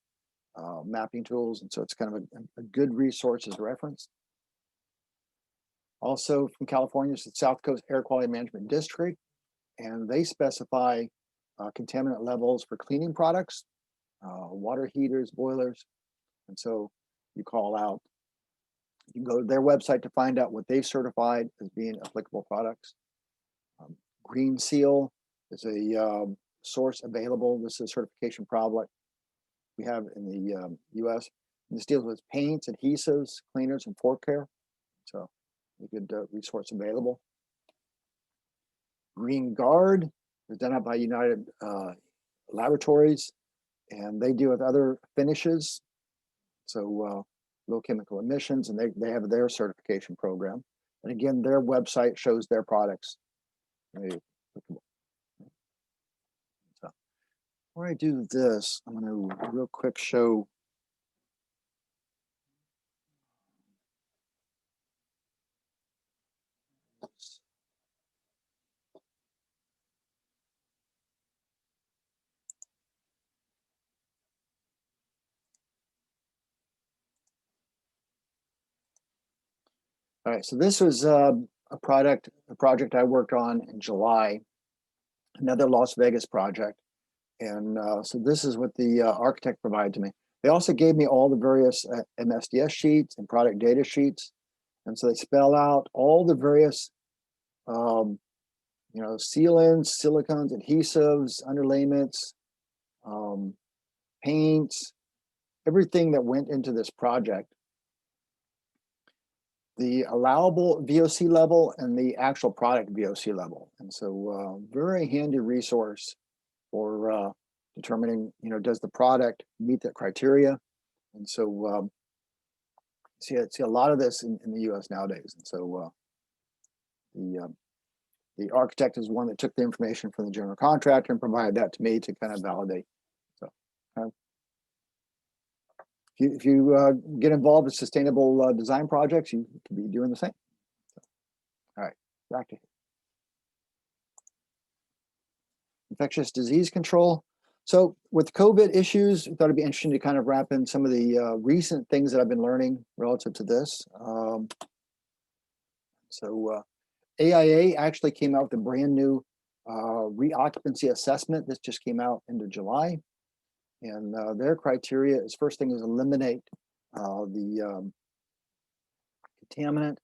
mapping tools. And so it's kind of a good resource as a reference. Also from California is the South Coast Air Quality Management District, and they specify contaminant levels for cleaning products, water heaters, boilers. And so you call out, you can go to their website to find out what they've certified as being applicable products. Green Seal is a source available. This is a certification product we have in the US. And this deals with paints, adhesives, cleaners, and floor care. So a good resource available. Green Guard is done up by United Laboratories, and they deal with other finishes. So low chemical emissions, and they have their certification program. And again, their website shows their products. So before I do this, I'm going to real quick show. All right, so this was a project I worked on in July, another Las Vegas project. And so this is what the architect provided to me. They also gave me all the various MSDS sheets and product data sheets. And so they spell out all the various, you know, sealants, silicones, adhesives, underlayments, paints, everything that went into this project. The allowable VOC level and the actual product VOC level. And so very handy resource for determining, you know, does the product meet that criteria? And so see a lot of this in the US nowadays. And so the architect is one that took the information from the general contractor and provided that to me to kind of validate. So if you get involved with sustainable design projects, you can be doing the same. So, all right, back to infectious disease control. So with COVID issues, I thought it'd be interesting to kind of wrap in some of the recent things that I've been learning relative to this. AIA actually came out with a brand new reoccupancy assessment. This just came out into July. And their criteria is, first thing is eliminate the contaminant.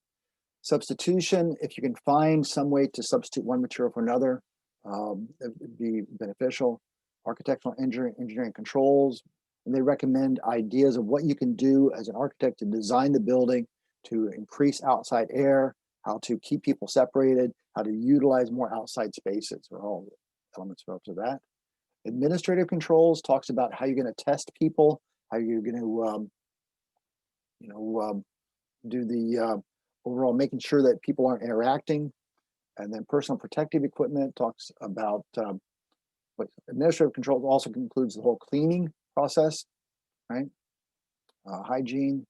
Substitution, if you can find some way to substitute one material for another, it would be beneficial. Architectural engineering controls, and they recommend ideas of what you can do as an architect to design the building to increase outside air, how to keep people separated, how to utilize more outside spaces, are all elements relative to that. Administrative controls talks about how you're going to test people, how you're going to, do the overall making sure that people aren't interacting. And then personal protective equipment talks about what administrative control also includes the whole cleaning process, right? Hygiene,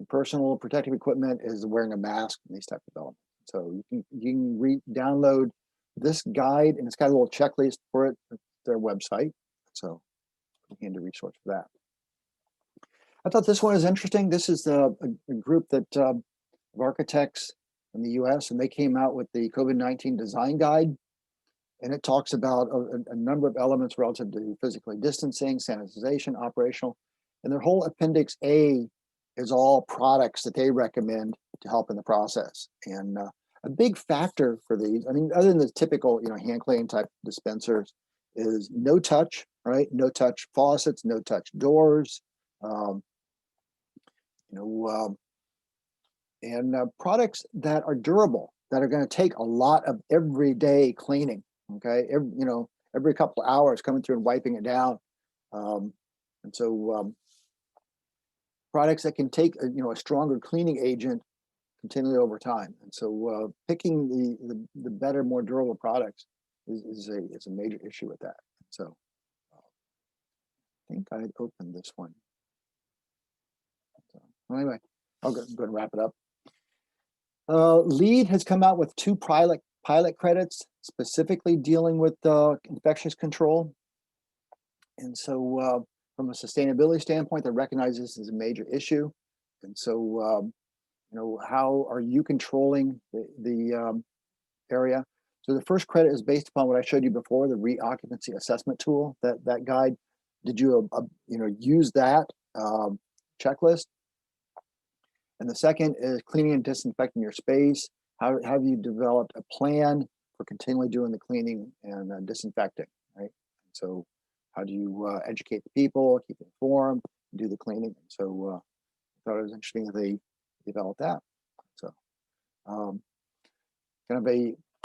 personal protective equipment is wearing a mask and these type of elements. So you can download this guide, and it's got a little checklist for it at their website. So handy resource for that. I thought this one is interesting. This is a group that of architects in the US, and they came out with the COVID-19 design guide. And it talks about a number of elements relative to physically distancing, sanitization, operational. And their whole appendix A is all products that they recommend to help in the process. And a big factor for these, I mean, other than the typical, hand cleaning type dispensers, is no touch, right? No touch faucets, no touch doors, and products that are durable, that are going to take a lot of everyday cleaning. Okay, every couple of hours coming through and wiping it down, and so products that can take a stronger cleaning agent continually over time. And so picking the better, more durable products is a major issue with that. So I think I opened this one. So, anyway, I'll go and wrap it up. LEED has come out with 2 pilot credits specifically dealing with infectious control. And so from a sustainability standpoint, they recognize this as a major issue. And so, how are you controlling the area? So the first credit is based upon what I showed you before, the reoccupancy assessment tool, that guide. Did you, use that checklist? And the second is cleaning and disinfecting your space. How have you developed a plan for continually doing the cleaning and disinfecting, right? So how do you educate the people, keep informed, do the cleaning? So I thought it was interesting that they developed that. So kind of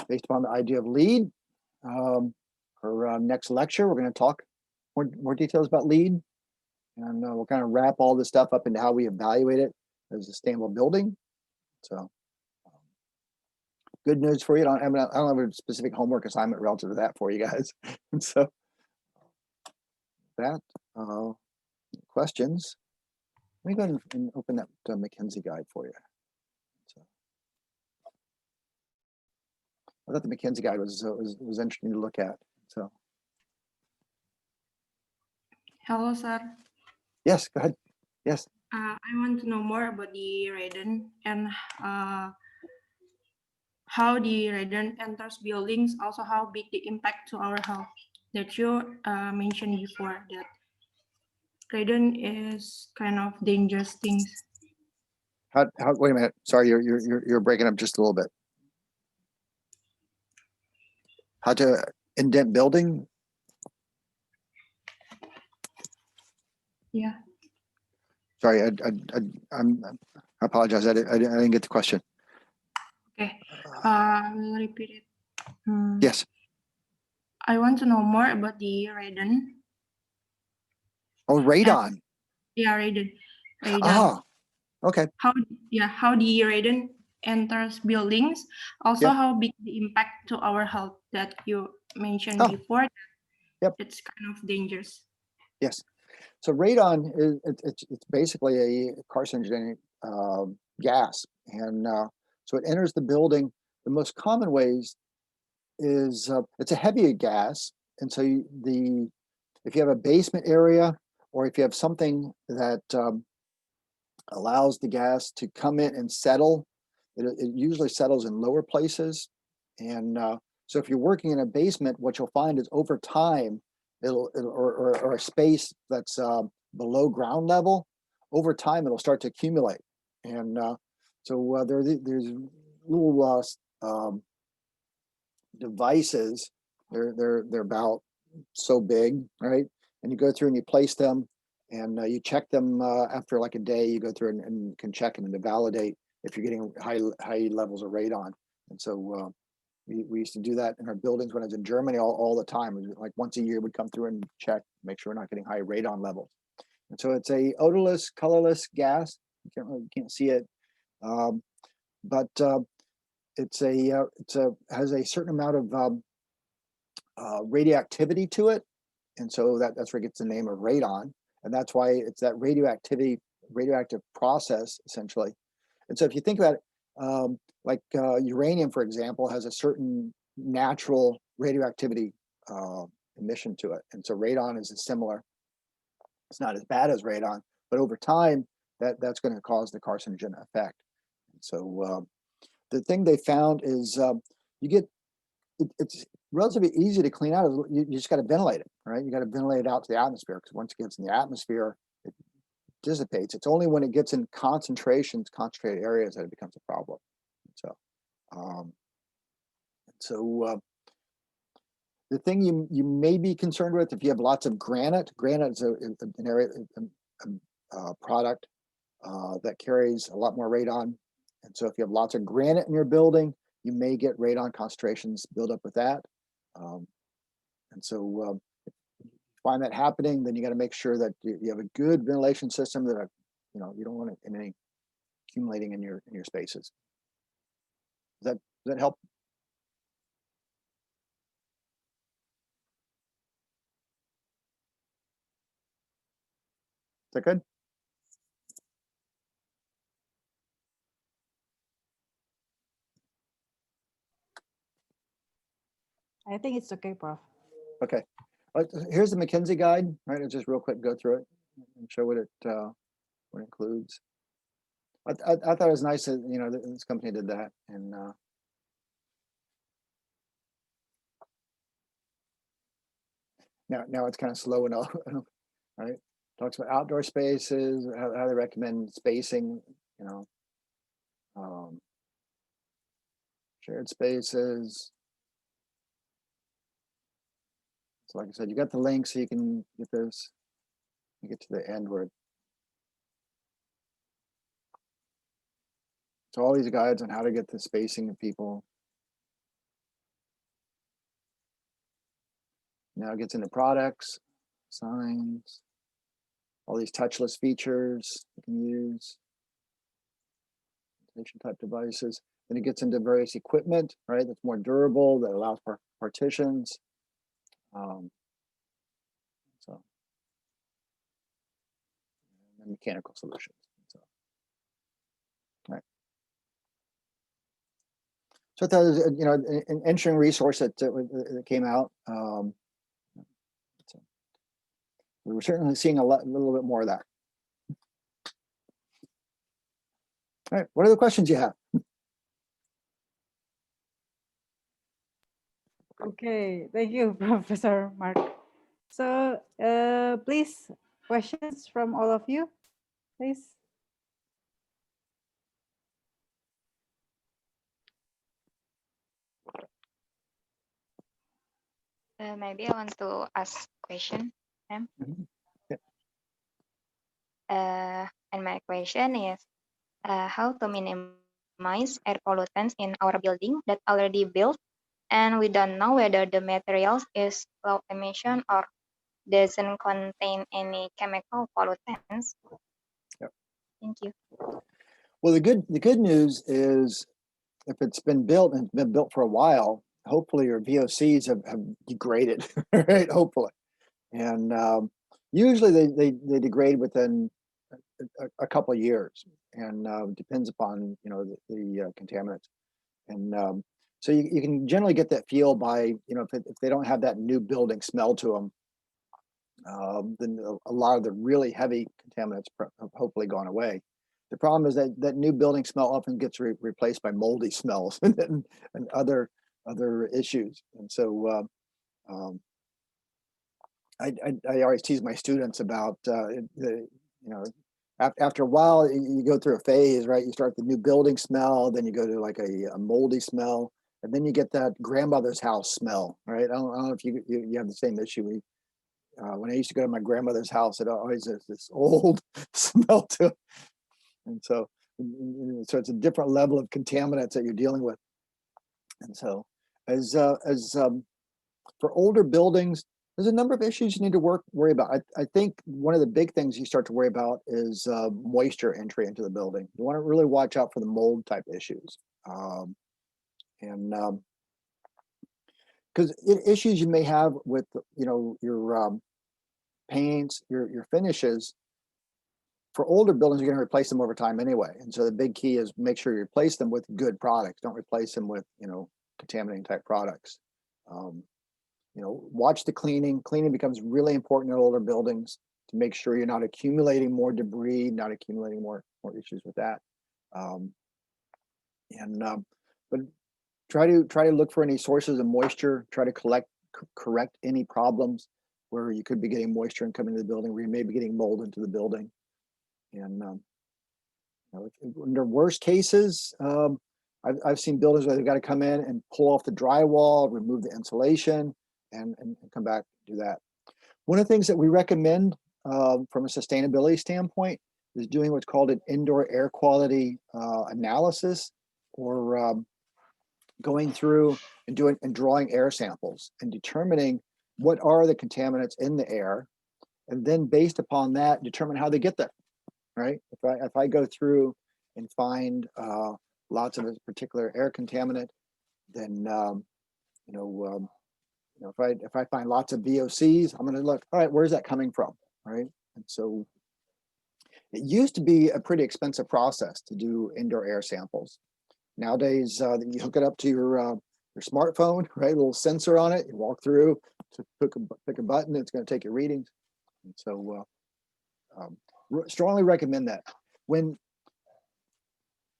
based upon the idea of LEED, for our next lecture, we're going to talk more details about LEED, and we'll kind of wrap all this stuff up into how we evaluate it as a sustainable building. So good news for you. I don't have a specific homework assignment relative to that for you guys. And so that questions. Let me go ahead and open that McKinsey guide for you. So I thought the McKinsey guide was interesting to look at. So Hello, sir. yes, go ahead. Yes. I want to know more about the radon and how the radon enters buildings, also how big the impact to our health that you mentioned before, that radon is kind of dangerous things. How wait a minute. Sorry, you're breaking up just a little bit. How to indent building? Yeah. Sorry, I apologize. I didn't get the question. Okay. I'll repeat it. Yes. I want to know more about the radon. Oh, radon. Yeah, radon. Ah, okay. How the radon enters buildings, also Yep. how big the impact to our health that you mentioned before. Yep. It's kind of dangerous. Yes. So radon is it's basically a carcinogenic gas, and so it enters the building. The most common ways is it's a heavier gas, and so if you have a basement area, or if you have something that allows the gas to come in and settle, it usually settles in lower places. And so if you're working in a basement, what you'll find is over time, or a space that's below ground level, over time it'll start to accumulate. And so there's little devices. They're about so big, right? And you go through and you place them, and you check them after like a day. You go through and can check them and to validate if you're getting high levels of radon. And so we used to do that in our buildings when I was in Germany all the time. It was like once a year we'd come through and check, make sure we're not getting high radon levels. And so it's a odorless, colorless gas. You can't see it, but has a certain amount of radioactivity to it, and so that's where it gets the name of radon, and that's why it's that radioactive process essentially. And so if you think about it, like uranium, for example, has a certain natural radioactivity emission to it, and so radon is similar. It's not as bad as radon, but over time, that's going to cause the carcinogen effect. And so the thing they found is it's relatively easy to clean out. You just got to ventilate it, right? You got to ventilate it out to the atmosphere, because once it gets in the atmosphere, it dissipates. It's only when it gets in concentrations, concentrated areas, that it becomes a problem. So, the thing you may be concerned with, if you have lots of granite is an area, product that carries a lot more radon. And so if you have lots of granite in your building, you may get radon concentrations build up with that. And so if you find that happening, then you got to make sure that you have a good ventilation system that, you don't want any accumulating in your spaces. Does that help? Is that good? I think it's okay, Prof. Okay. Here's the McKinsey guide, right? I'll just real quick go through it and show what it includes. I thought it was nice that, this company did that. And now it's kind of slow and all, right? Talks about outdoor spaces, how they recommend spacing, shared spaces. So like I said, you got the link so you can get this, you get to the end where so all these guides on how to get the spacing of people. Now it gets into products, signs, all these touchless features you can use, type devices. Then it gets into various equipment, right? That's more durable, that allows for partitions. And mechanical solutions. Right. So that was, an engineering resource that came out. So we were certainly seeing a little bit more of that. All right, what are the questions you have? Okay, thank you, Professor Mark. So please, questions from all of you, please. Maybe I want to ask question, ma'am. Yeah. And my question is, how to minimize air pollutants in our building that already built, and we don't know whether the materials is low emission or doesn't contain any chemical pollutants. Yep. Thank you. Well, the good news is, if it's been built and it's been built for a while, hopefully your VOCs have degraded, right? Hopefully, and usually they degrade within a couple of years, and depends upon the contaminants, and so you can generally get that feel by if they don't have that new building smell to them, then a lot of the really heavy contaminants have hopefully gone away. The problem is that new building smell often gets replaced by moldy smells and other issues. And so I always tease my students about after a while you go through a phase, right? You start the new building smell, then you go to like a moldy smell, and then you get that grandmother's house smell, right? I don't know if you have the same issue. When I used to go to my grandmother's house, it always has this old smell to it. And so it's a different level of contaminants that you're dealing with. And so as for older buildings, there's a number of issues you need to worry about. I think one of the big things you start to worry about is moisture entry into the building. You want to really watch out for the mold type issues. Because issues you may have with your paints, your finishes, for older buildings, you're going to replace them over time anyway. And so the big key is make sure you replace them with good products. Don't replace them with, contaminating type products. Watch the cleaning. Cleaning becomes really important in older buildings to make sure you're not accumulating more debris, not accumulating more issues with that. But try to look for any sources of moisture. Try to correct any problems where you could be getting moisture and coming to the building, where you may be getting mold into the building. And under worst cases, I've seen buildings where they've got to come in and pull off the drywall, remove the insulation, and come back and do that. One of the things that we recommend from a sustainability standpoint is doing what's called an indoor air quality analysis, or going through and drawing air samples and determining what are the contaminants in the air, and then based upon that, determine how they get there. Right? If I go through and find lots of a particular air contaminant, then if I find lots of VOCs, I'm going to look. All right, where's that coming from? Right? And so it used to be a pretty expensive process to do indoor air samples. Nowadays, you hook it up to your smartphone, right? A little sensor on it. You walk through, pick a button. It's going to take your readings. And so, strongly recommend that. When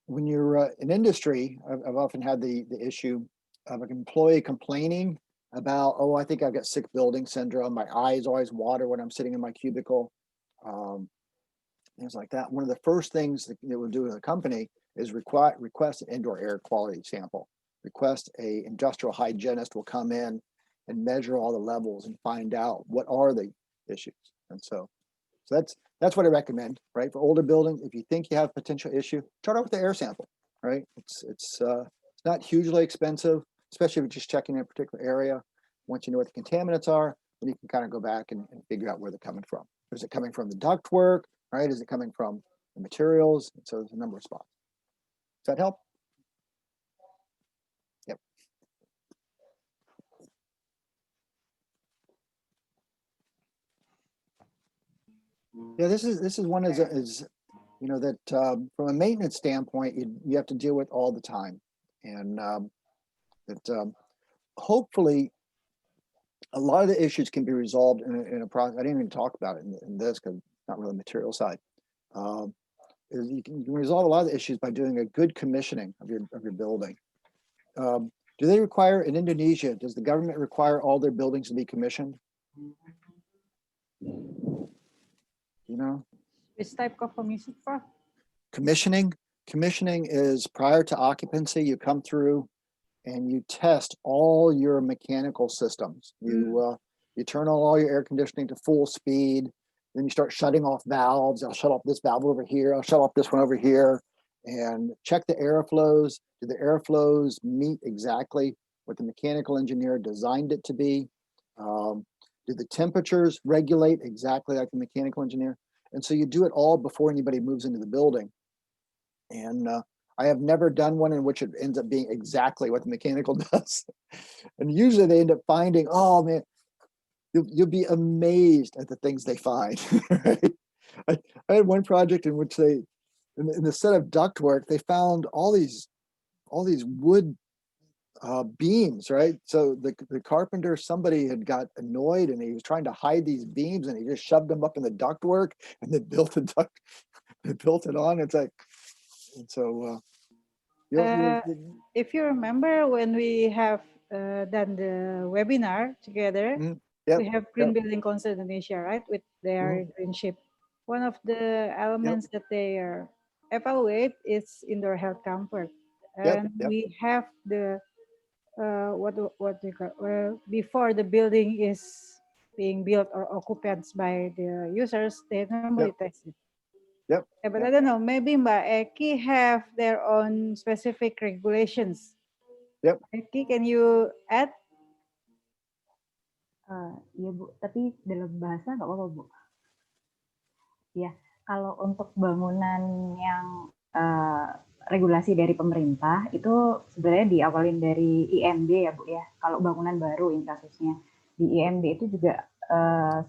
you're in industry, I've often had the issue of an employee complaining about, oh, I think I've got sick building syndrome. My eyes always water when I'm sitting in my cubicle. Things like that. One of the first things that we'll do as a company is request an indoor air quality sample. Request a industrial hygienist will come in and measure all the levels and find out what are the issues. And so that's what I recommend, right? For older buildings, if you think you have a potential issue, start out with the air sample, right? It's not hugely expensive, especially if you're just checking in a particular area. Once you know what the contaminants are, then you can kind of go back and figure out where they're coming from. Is it coming from the ductwork, right? Is it coming from the materials? And so there's a number of spots. Does that help? Yep. Yeah, this is one is you know, that from a maintenance standpoint, you have to deal with all the time, and that hopefully a lot of the issues can be resolved in a process. I didn't even talk about it in this because it's not really the material side. Is you can resolve a lot of the issues by doing a good commissioning of your building. Do they require in Indonesia? Does the government require all their buildings to be commissioned? You know, Which type of commission, Prof? commissioning is prior to occupancy. You come through and you test all your mechanical systems. You turn on all your air conditioning to full speed. Then you start shutting off valves. I'll shut off this valve over here. I'll shut off this one over here, and check the airflows. Do the airflows meet exactly what the mechanical engineer designed it to be? Do the temperatures regulate exactly like the mechanical engineer? And so you do it all before anybody moves into the building. And I have never done one in which it ends up being exactly what the mechanical does. And usually they end up finding, oh man, you'll be amazed at the things they find. Right? I had one project in which they, in the set of ductwork, they found all these wood beams, right? So the carpenter, somebody had got annoyed and he was trying to hide these beams and he just shoved them up in the ductwork and they built they built it on. It's like, and so if you remember when we have done the webinar together, yep, we have Green Building Council Indonesia, right? With their green ship. One of the elements that they evaluate is indoor health comfort. And we have the what they call, before the building is being built or occupied by the users, they normally test it. But I don't know, maybe Mbak Eki have their own specific regulations. Eki, can you add? Iya Bu, tapi dalam bahasa nggak apa-apa Bu. Ya, kalau untuk bangunan yang regulasi dari pemerintah itu sebenarnya diawalin dari IMB ya Bu ya. Kalau bangunan baru ini kasusnya di IMB itu juga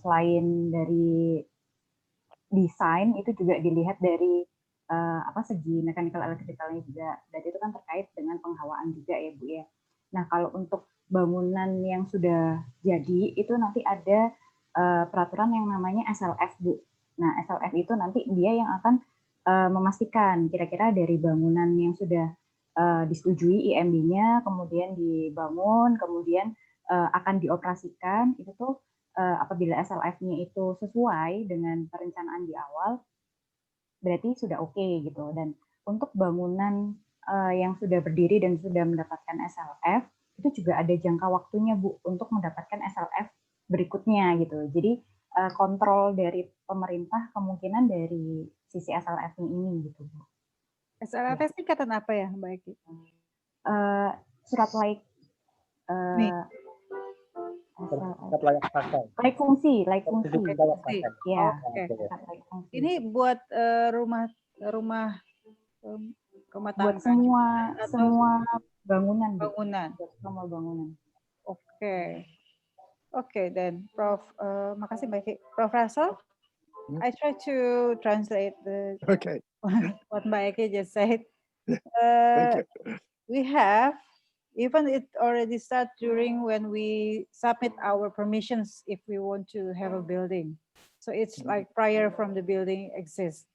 selain dari desain itu juga dilihat dari segi mechanical electricalnya juga. Dan itu kan terkait dengan penghawaan juga ya Bu ya. Nah kalau untuk bangunan yang sudah jadi itu nanti ada peraturan yang namanya SLF Bu. Nah SLF itu nanti dia yang akan memastikan kira-kira dari bangunan yang sudah disetujui IMB-nya kemudian dibangun, kemudian akan dioperasikan, itu tuh apabila SLF-nya itu sesuai dengan perencanaan di awal, berarti sudah oke gitu. Dan untuk bangunan yang sudah berdiri dan sudah mendapatkan SLF, itu juga ada jangka waktunya Bu untuk mendapatkan SLF berikutnya gitu. Jadi kontrol dari pemerintah kemungkinan dari sisi SLF ini gitu Bu. SLF Ya. singkatan apa ya Mbak Eki? Surat laik Nih. laik fungsi. Fungsi. Ya. Oke. Laik fungsi. Ini buat rumah rumah buat tangga semua bangunan. Bangunan. Buat semua bangunan. Oke. Oke, then Prof, makasih Mbak Eki. Prof Russel, I try to translate the what Mbak Eki just said. Thank you. We have, even it already start during when we submit our permissions if we want to have a building. So it's like prior from the building exists.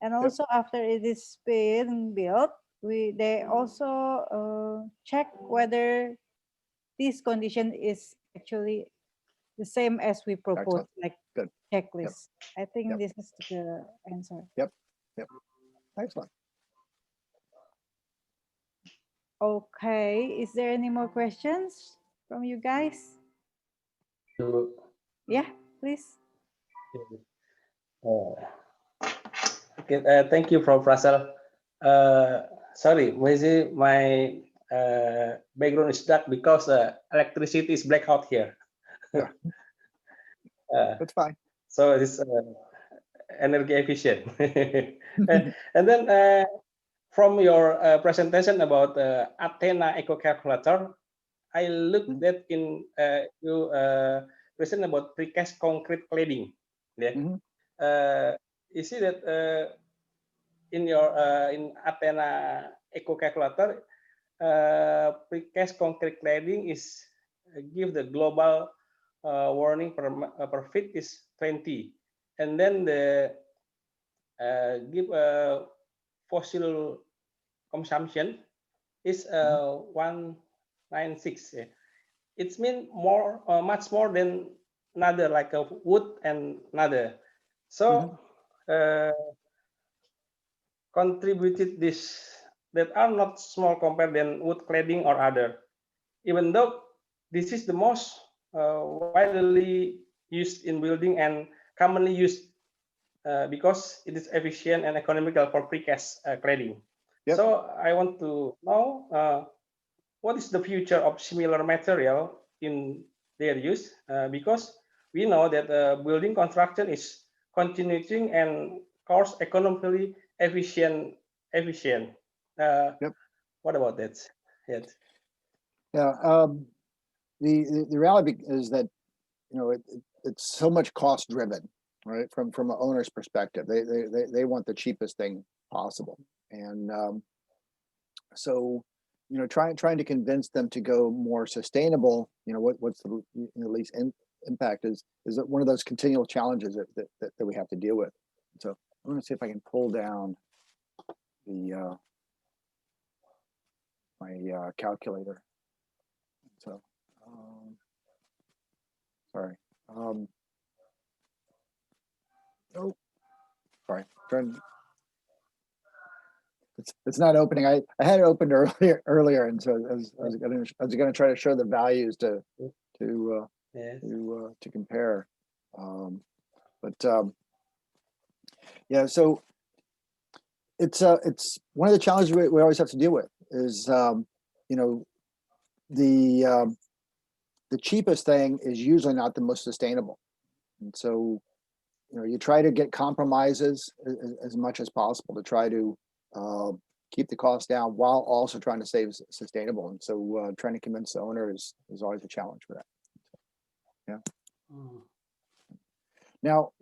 And also after it is being built, they also check whether this condition is actually the same as we proposed, like checklist. I think this is the answer. Yep. Excellent. Okay, is there any more questions from you guys? Yeah, please. Okay, thank you, Prof. Russel. Sorry, maybe my background is dark because electricity is blackout here. That's fine. So it's energy efficient. And then from your presentation about Athena Eco Calculator, I looked at in you present about precast concrete cladding. Yeah. You see that in your in Athena Eco Calculator, precast concrete cladding is give the global warning per feet is 20, and then the give fossil consumption is 196. It means more, much more than another, like a wood and another. So contributed this that are not small compared than wood cladding or other. Even though this is the most widely used in building and commonly used because it is efficient and economical for precast cladding. So I want to know what is the future of similar material in their use, because we know that building construction is continuing and cost economically efficient. What about that? Yes. Yeah. The reality is that it's so much cost driven, right? From an owner's perspective, they want the cheapest thing possible, and so trying to convince them to go more sustainable. What's the least impact is one of those continual challenges that we have to deal with. So I'm going to see if I can pull down the my calculator. So sorry. Oh, sorry. It's not opening. I had it opened earlier, and so I was going to try to show the values to compare. Yeah. So it's one of the challenges we always have to deal with is the cheapest thing is usually not the most sustainable, and so you try to get compromises as much as possible to try to keep the cost down while also trying to save sustainable. And so trying to convince the owner is always a challenge for that. Yeah. Now,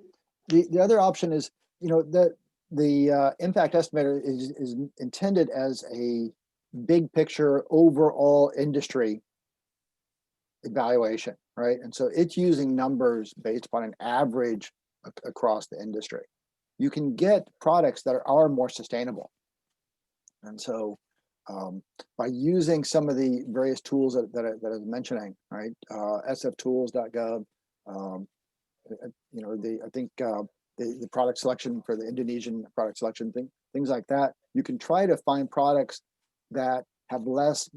the other option is that the impact estimator is intended as a big picture overall industry evaluation, right? And so it's using numbers based upon an average across the industry. You can get products that are more sustainable, and so by using some of the various tools that I was mentioning, right? sftools.gov. I think the product selection for the Indonesian product selection things like that. You can try to find products that have less,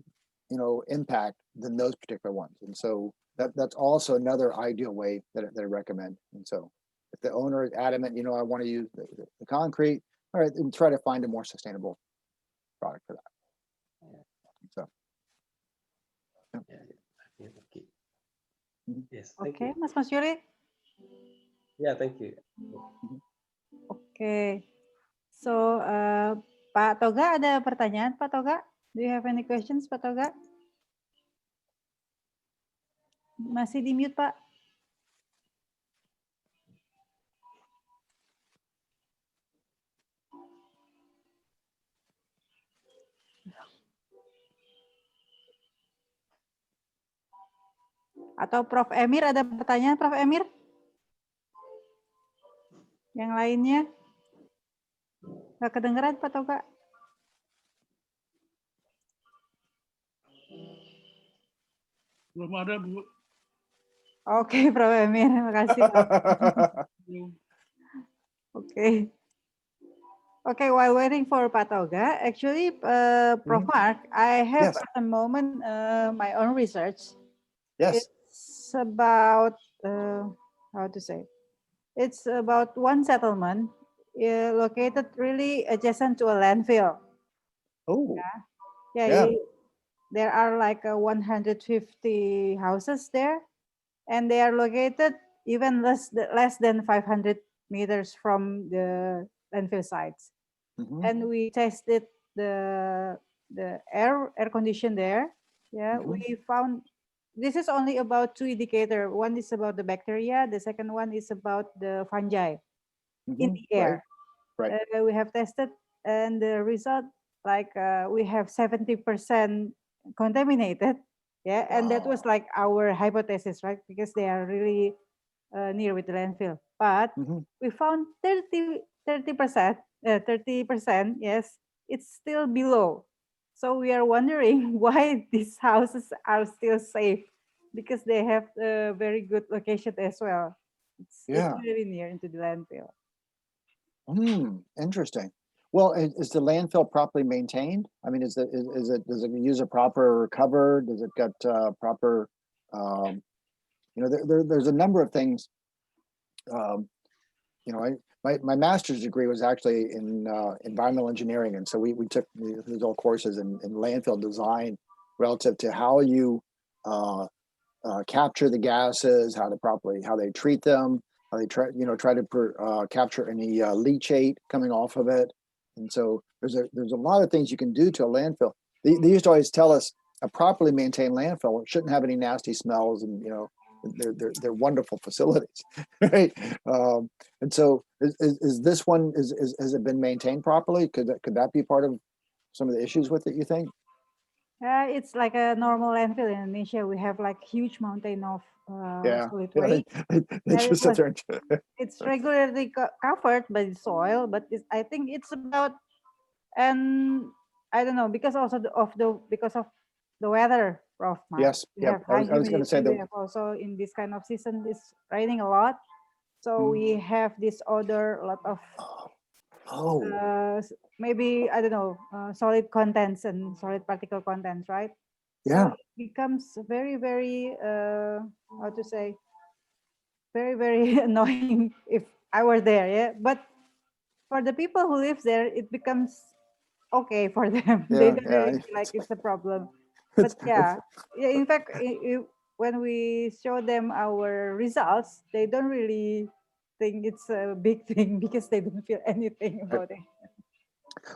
impact than those particular ones. And so that's also another ideal way that I recommend. And so if the owner is adamant, I want to use the concrete, all right, then try to find a more sustainable product for that. So. Yeah, okay. Mhm. Yes, thank Okay, you. Mas Yuri. Yeah, thank you. Okay. So, Pak Toga ada pertanyaan, Pak Toga? Do you have any questions, Pak Toga? Masih di mute, Pak. Atau Prof. Emir ada pertanyaan, Prof. Emir? Yang lainnya? Nggak kedengeran, Pak Toga? Belum ada, Bu. Oke, Prof. Emir. Terima kasih, Pak. Oke. Okay, while waiting for Pak Toga, actually, Prof. Mark, I have Yes. at the moment my own research. Yes. It's about, how to say, it's about one settlement located really adjacent to a landfill. Oh. Yeah. There are like 150 houses there, and they are located even less than 500 meters from the landfill sites. And we tested the air condition there. Yeah, we found this is only about 2 indicators. One is about the bacteria. The second one is about the fungi in the air. Right. We have tested, and the result, like we have 70% contaminated. Yeah, and that was like our hypothesis, right? Because they are really near with the landfill. But we found 30%, yes, it's still below. So we are wondering why these houses are still safe, because they have a very good location as well. It's really near into the landfill. Interesting. Well, is the landfill properly maintained? I mean, does it use a proper cover? Does it got proper? There's a number of things. My master's degree was actually in environmental engineering, and so we took these all courses in landfill design relative to how you capture the gases, how they treat them, how they try to capture any leachate coming off of it. And so there's a lot of things you can do to a landfill. They used to always tell us a properly maintained landfill shouldn't have any nasty smells, and they're wonderful facilities, right? And so is this one has it been maintained properly? Could that be part of some of the issues with it, you think? It's like a normal landfill in Indonesia. We have like huge mountain of solid waste. It's regularly covered by the soil, but I think it's about, and I don't know, because also because of the weather, Prof. Mark. Yes. We have high humidity. We have also in this kind of season, it's raining a lot, so we have this odor, a lot of maybe, I don't know, solid contents and solid particle contents, right? Yeah. So it becomes very, very, how to say, very, very annoying if I were there, yeah. But for the people who live there, it becomes okay for them. They don't really feel like it's a problem. But in fact, when we show them our results, they don't really think it's a big thing because they don't feel anything about it.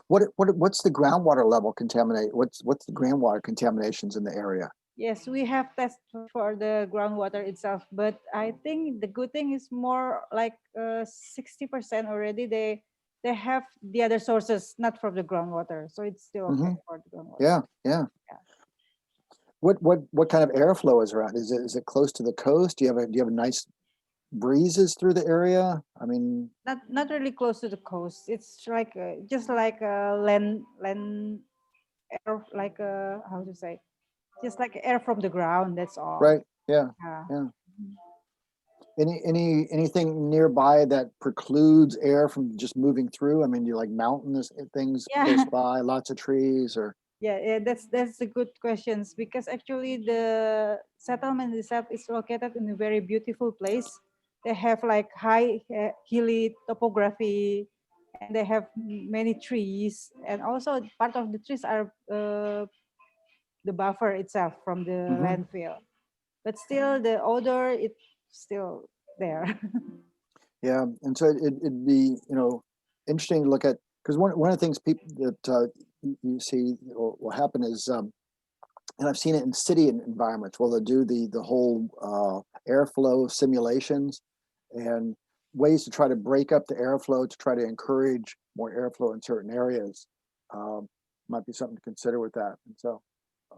What's the groundwater level contaminate? What's the groundwater contaminations in the area? Yes, we have tests for the groundwater itself, but I think the good thing is more like 60% already. They have the other sources, not from the groundwater, so it's still okay for the groundwater. Yeah. What kind of airflow is around? Is it close to the coast? Do you have nice breezes through the area? I mean, not really close to the coast. It's like just like a land air, like how to say, just like air from the ground. That's all. Right. Yeah. Anything nearby that precludes air from just moving through? I mean, do you like mountainous things close by, lots of trees, or? Yeah, that's a good questions, because actually the settlement itself is located in a very beautiful place. They have like high hilly topography, and they have many trees, and also part of the trees are the buffer itself from the landfill. But still, the odor it's still there. Yeah, and so it'd be interesting to look at, because one of the things people that you see will happen is, and I've seen it in city environments, where they'll do the whole airflow simulations and ways to try to break up the airflow to try to encourage more airflow in certain areas. Might be something to consider with that. And so, I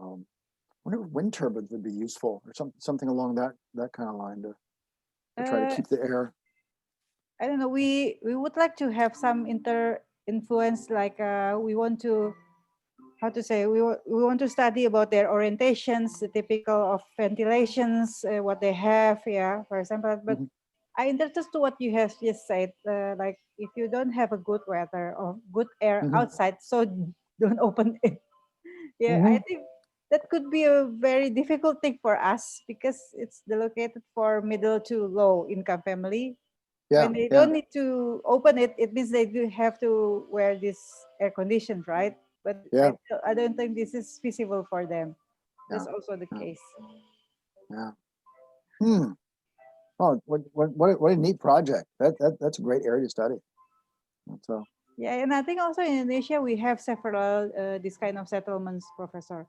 wonder if wind turbines would be useful, or something along that kind of line to try to keep the air. I don't know. We would like to have some influence, like we want to, how to say, we want to study about their orientations, the typical of ventilations, what they have, yeah, for example. But I interested to what you have just said, like if you don't have a good weather or good air outside, so don't open it. Yeah, I think that could be a very difficult thing for us, because it's located for middle to low income family. Yeah, When they don't need to open it, it means they do have to wear this air conditioned, right? But I don't think this is feasible for them. That's also the case. Yeah. Oh, what a neat project. That's a great area to study. So. Yeah, and I think also in Indonesia we have several this kind of settlements, Professor.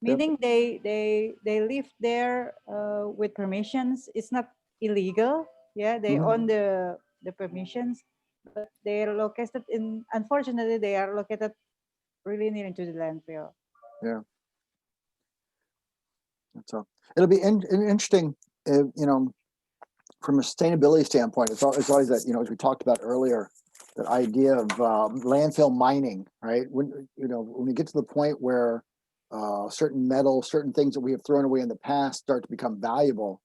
Meaning they live there with permissions. It's not illegal. Yeah, they own the permissions, but they are located in. Unfortunately, they are located really near to the landfill. Yeah. So it'll be interesting, from a sustainability standpoint. It's always that, as we talked about earlier, that idea of landfill mining, right? When we get to the point where certain metals, certain things that we have thrown away in the past start to become valuable,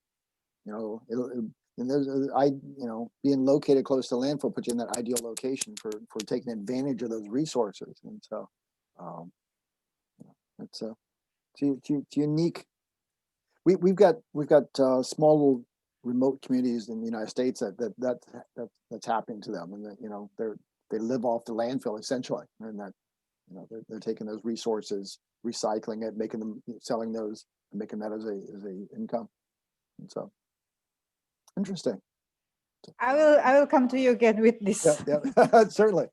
being located close to landfill puts you in that ideal location for taking advantage of those resources. And so it's unique. We've got small little remote communities in the United States that's happening to them, and that they live off the landfill essentially, and that they're taking those resources, recycling it, making them, selling those, and making that as a income. And so interesting. I will come to you again with this. Yeah. Certainly.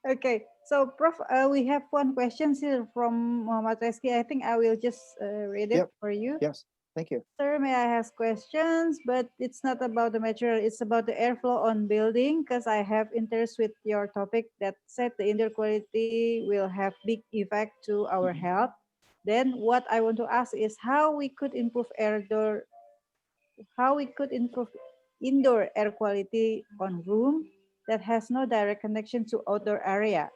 Okay, so Prof, we have one question here from Muhammad Reski. I think I will just read it for you. Yes, thank you. Sir, may I ask questions? But it's not about the material, it's about the airflow on building, because I have interest with your topic that said the indoor quality will have big effect to our health. Then what I want to ask is how we could improve indoor air quality on room that has no direct connection to outdoor area.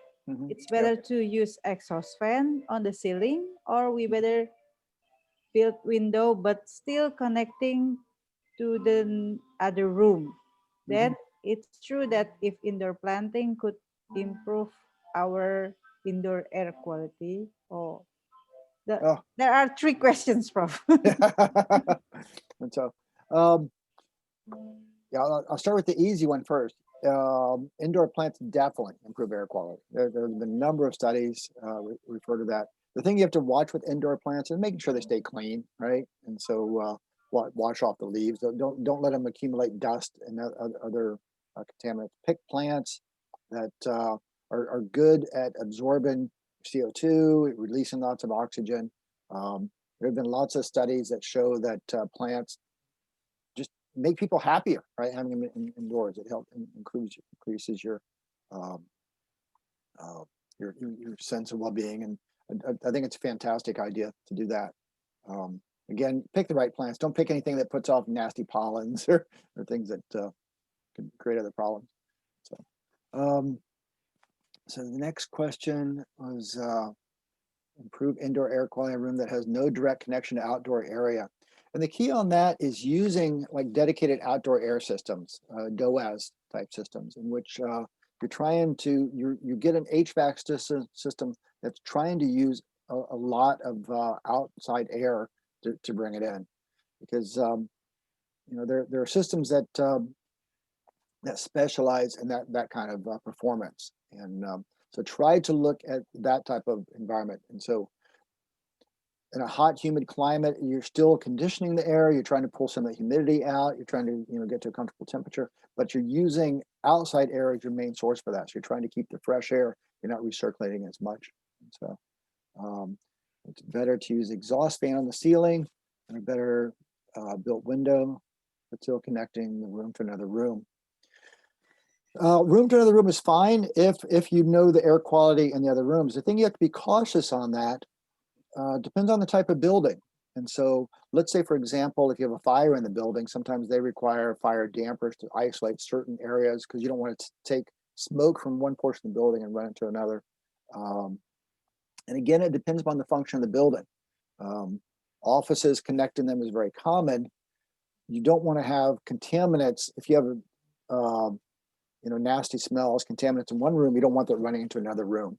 It's better to use exhaust fan on the ceiling, or we better build window but still connecting to the other room. Then it's true that if indoor planting could improve our indoor air quality. There are three questions, Prof. And so, I'll start with the easy one first. Indoor plants definitely improve air quality. There have been a number of studies refer to that. The thing you have to watch with indoor plants is making sure they stay clean, right? And so wash off the leaves. Don't let them accumulate dust and other contaminants. Pick plants that are good at absorbing CO2, releasing lots of oxygen. There have been lots of studies that show that plants just make people happier, right? Having them indoors, it helps increases your sense of well-being, and I think it's a fantastic idea to do that. Again, pick the right plants. Don't pick anything that puts off nasty pollens or things that can create other problems. So the next question was improve indoor air quality in a room that has no direct connection to outdoor area. And the key on that is using like dedicated outdoor air systems, DOAS type systems, in which you're trying to, you get an HVAC system that's trying to use a lot of outside air to bring it in, because you know, there are systems that that specialize in that kind of performance, and so try to look at that type of environment. And so in a hot, humid climate, you're still conditioning the air. You're trying to pull some of the humidity out. You're trying to, you know, get to a comfortable temperature, but you're using outside air as your main source for that. So you're trying to keep the fresh air. You're not recirculating as much. And so it's better to use exhaust fan on the ceiling and a better built window, but still connecting the room to another room. Room to another room is fine if you know the air quality in the other rooms. The thing you have to be cautious on that depends on the type of building. And so let's say, for example, if you have a fire in the building, sometimes they require fire dampers to isolate certain areas because you don't want to take smoke from one portion of the building and run it to another. And again, it depends upon the function of the building. Offices, connecting them is very common. You don't want to have contaminants. If you have you know, nasty smells, contaminants in one room, you don't want that running into another room.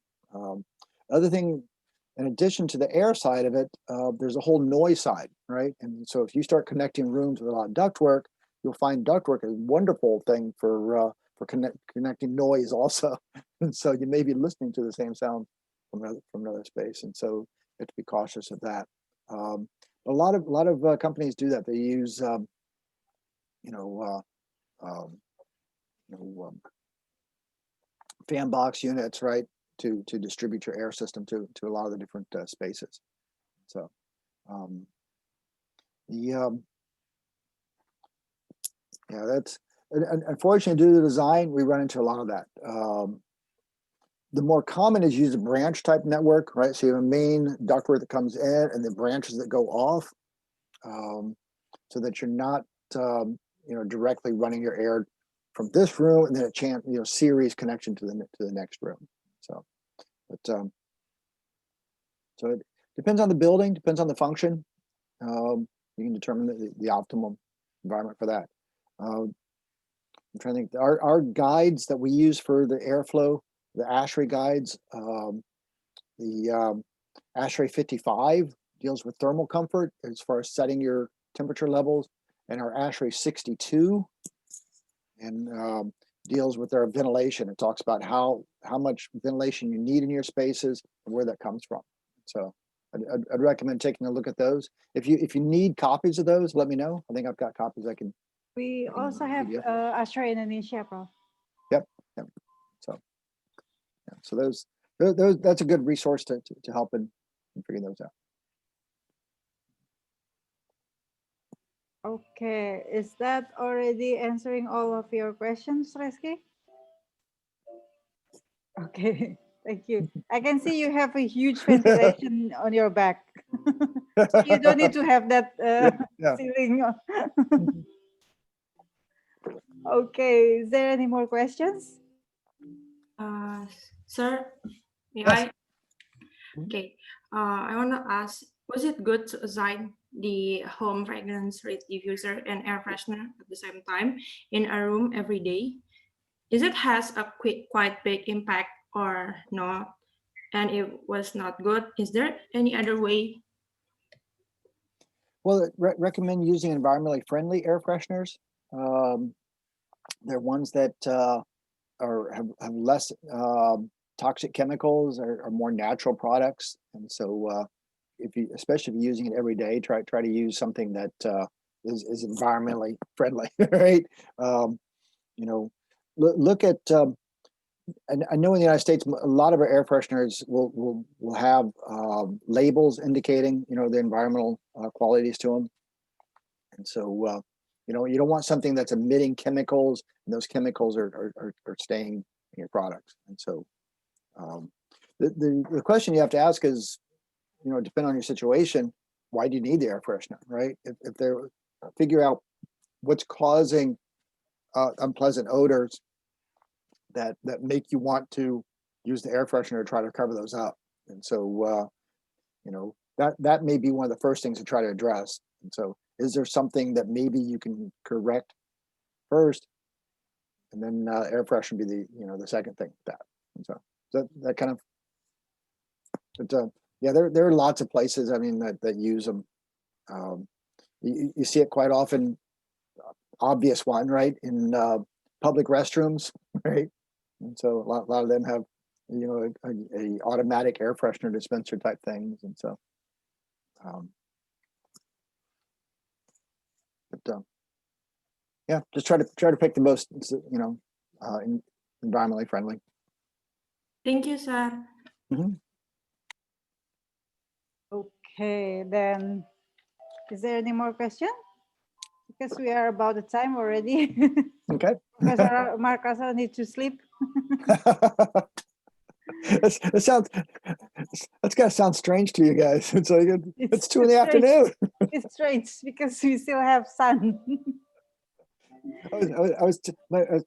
Other thing, in addition to the air side of it, there's a whole noise side, right? And so if you start connecting rooms with a lot of ductwork, you'll find ductwork is a wonderful thing for connecting noise also. And so you may be listening to the same sound from another space, and so you have to be cautious of that. A lot of companies do that. They use fan box units, right, to distribute your air system to a lot of the different spaces. So yeah, that's unfortunately, due to the design, we run into a lot of that. The more common is use a branch type network, right? So you have a main ductwork that comes in and the branches that go off, so that you're not you know, directly running your air from this room and then a series connection to the next room. So, but so it depends on the building, depends on the function. You can determine the optimal environment for that. I'm trying to think. Our guides that we use for the airflow, the ASHRAE guides, the ASHRAE 55 deals with thermal comfort as far as setting your temperature levels, and our ASHRAE 62 and deals with their ventilation. It talks about how much ventilation you need in your spaces and where that comes from. So I'd recommend taking a look at those. If you need copies of those, let me know. I think I've got copies I can. We also have ASHRAE Indonesia, Prof. Yep. So yeah, so those that's a good resource to help in figuring those out. Okay, is that already answering all of your questions, Reski? Okay, thank you. I can see you have a huge ventilation on your back. So you don't need to have that ceiling. Okay, is there any more questions? Sir, may I? Okay, I want to ask, was it good to assign the home fragrance rate diffuser and air freshener at the same time in a room every day? Is it has a quite big impact or not? And it was not good. Is there any other way? Well, recommend using environmentally friendly air fresheners. They're ones that have less toxic chemicals, are more natural products, and so especially if you're using it every day, try to use something that is environmentally friendly, right? You know, look at. And I know in the United States, a lot of our air fresheners will have labels indicating, you know, the environmental qualities to them, and so you know, you don't want something that's emitting chemicals, and those chemicals are staying in your products. And so the question you have to ask is, you know, depending on your situation, why do you need the air freshener, right? If they're figure out what's causing unpleasant odors that make you want to use the air freshener to try to cover those up. And so you know, that may be one of the first things to try to address. And so, is there something that maybe you can correct first, and then air freshener be the second thing with that. And so that kind of, but yeah, there are lots of places, I mean, that use them. You see it quite often. Obvious one, right, in public restrooms, right? And so a lot of them have, a automatic air freshener dispenser type things, and so. Yeah, just try to pick the most, environmentally friendly. Thank you, sir. Mm-hmm. Okay, then, is there any more question? Because we are about the time already. Okay. Professor Mark Russel needs to sleep. That's gonna sound strange to you guys. It's like it's 2 in the strange. afternoon. It's strange because we still have sun. I was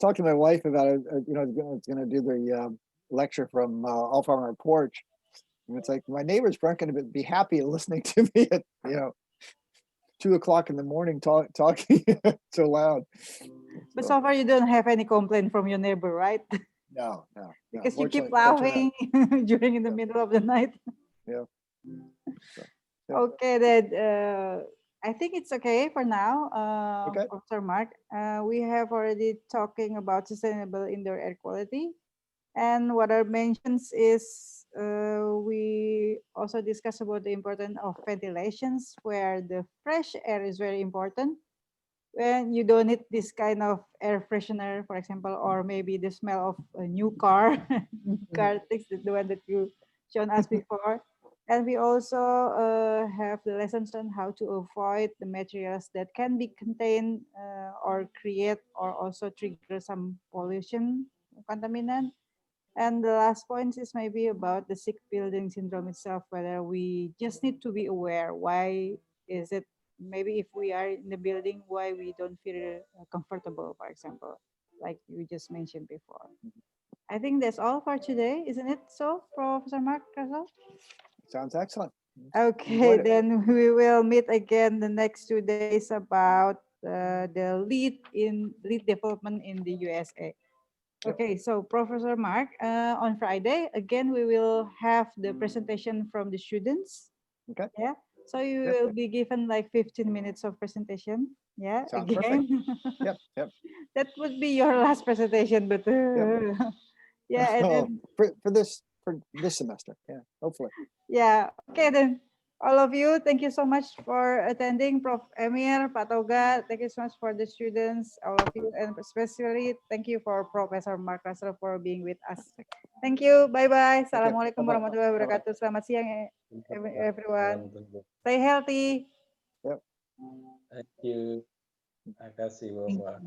talking to my wife about I was gonna do the lecture from off on our porch, and it's like my neighbors weren't going to be happy listening to me at 2 o'clock in the morning talking so loud. But so far you don't have any complaint from your neighbor, right? No. Because you keep laughing during in the middle of the night. Yeah. Okay, then I think it's okay for now, Okay. Professor Mark. We have already talking about sustainable indoor air quality. And what I mentions is we also discuss about the importance of ventilations, where the fresh air is very important. When you don't need this kind of air freshener, for example, or maybe the smell of a new car, things, the one that you shown us before. And we also have the lessons on how to avoid the materials that can be contained or create or also trigger some pollution, contaminant. And the last point is maybe about the sick building syndrome itself, whether we just need to be aware, why is it, maybe if we are in the building, why we don't feel comfortable, for example, like you just mentioned before. I think that's all for today, isn't it so, Professor Mark Russel? Sounds excellent. Okay, then we will meet again the next 2 days about the lead development in the USA. Okay, so Professor Mark, on Friday, again, we will have the presentation from the students. Okay. Yeah, so you will be given like 15 minutes of presentation. Yeah, sounds again. Perfect. Yep. That would be your last presentation, but yeah, and then, for this semester, yeah, hopefully. Yeah, okay then. All of you, thank you so much for attending. Prof. Emir, Pak Toga, thank you so much for the students, all of you, and especially thank you for Professor Mark Russel for being with us. Thank you. Bye-bye. Assalamualaikum warahmatullahi wabarakatuh. Selamat siang, everyone. Stay healthy. Yep. Thank you. Terima kasih, Bapak.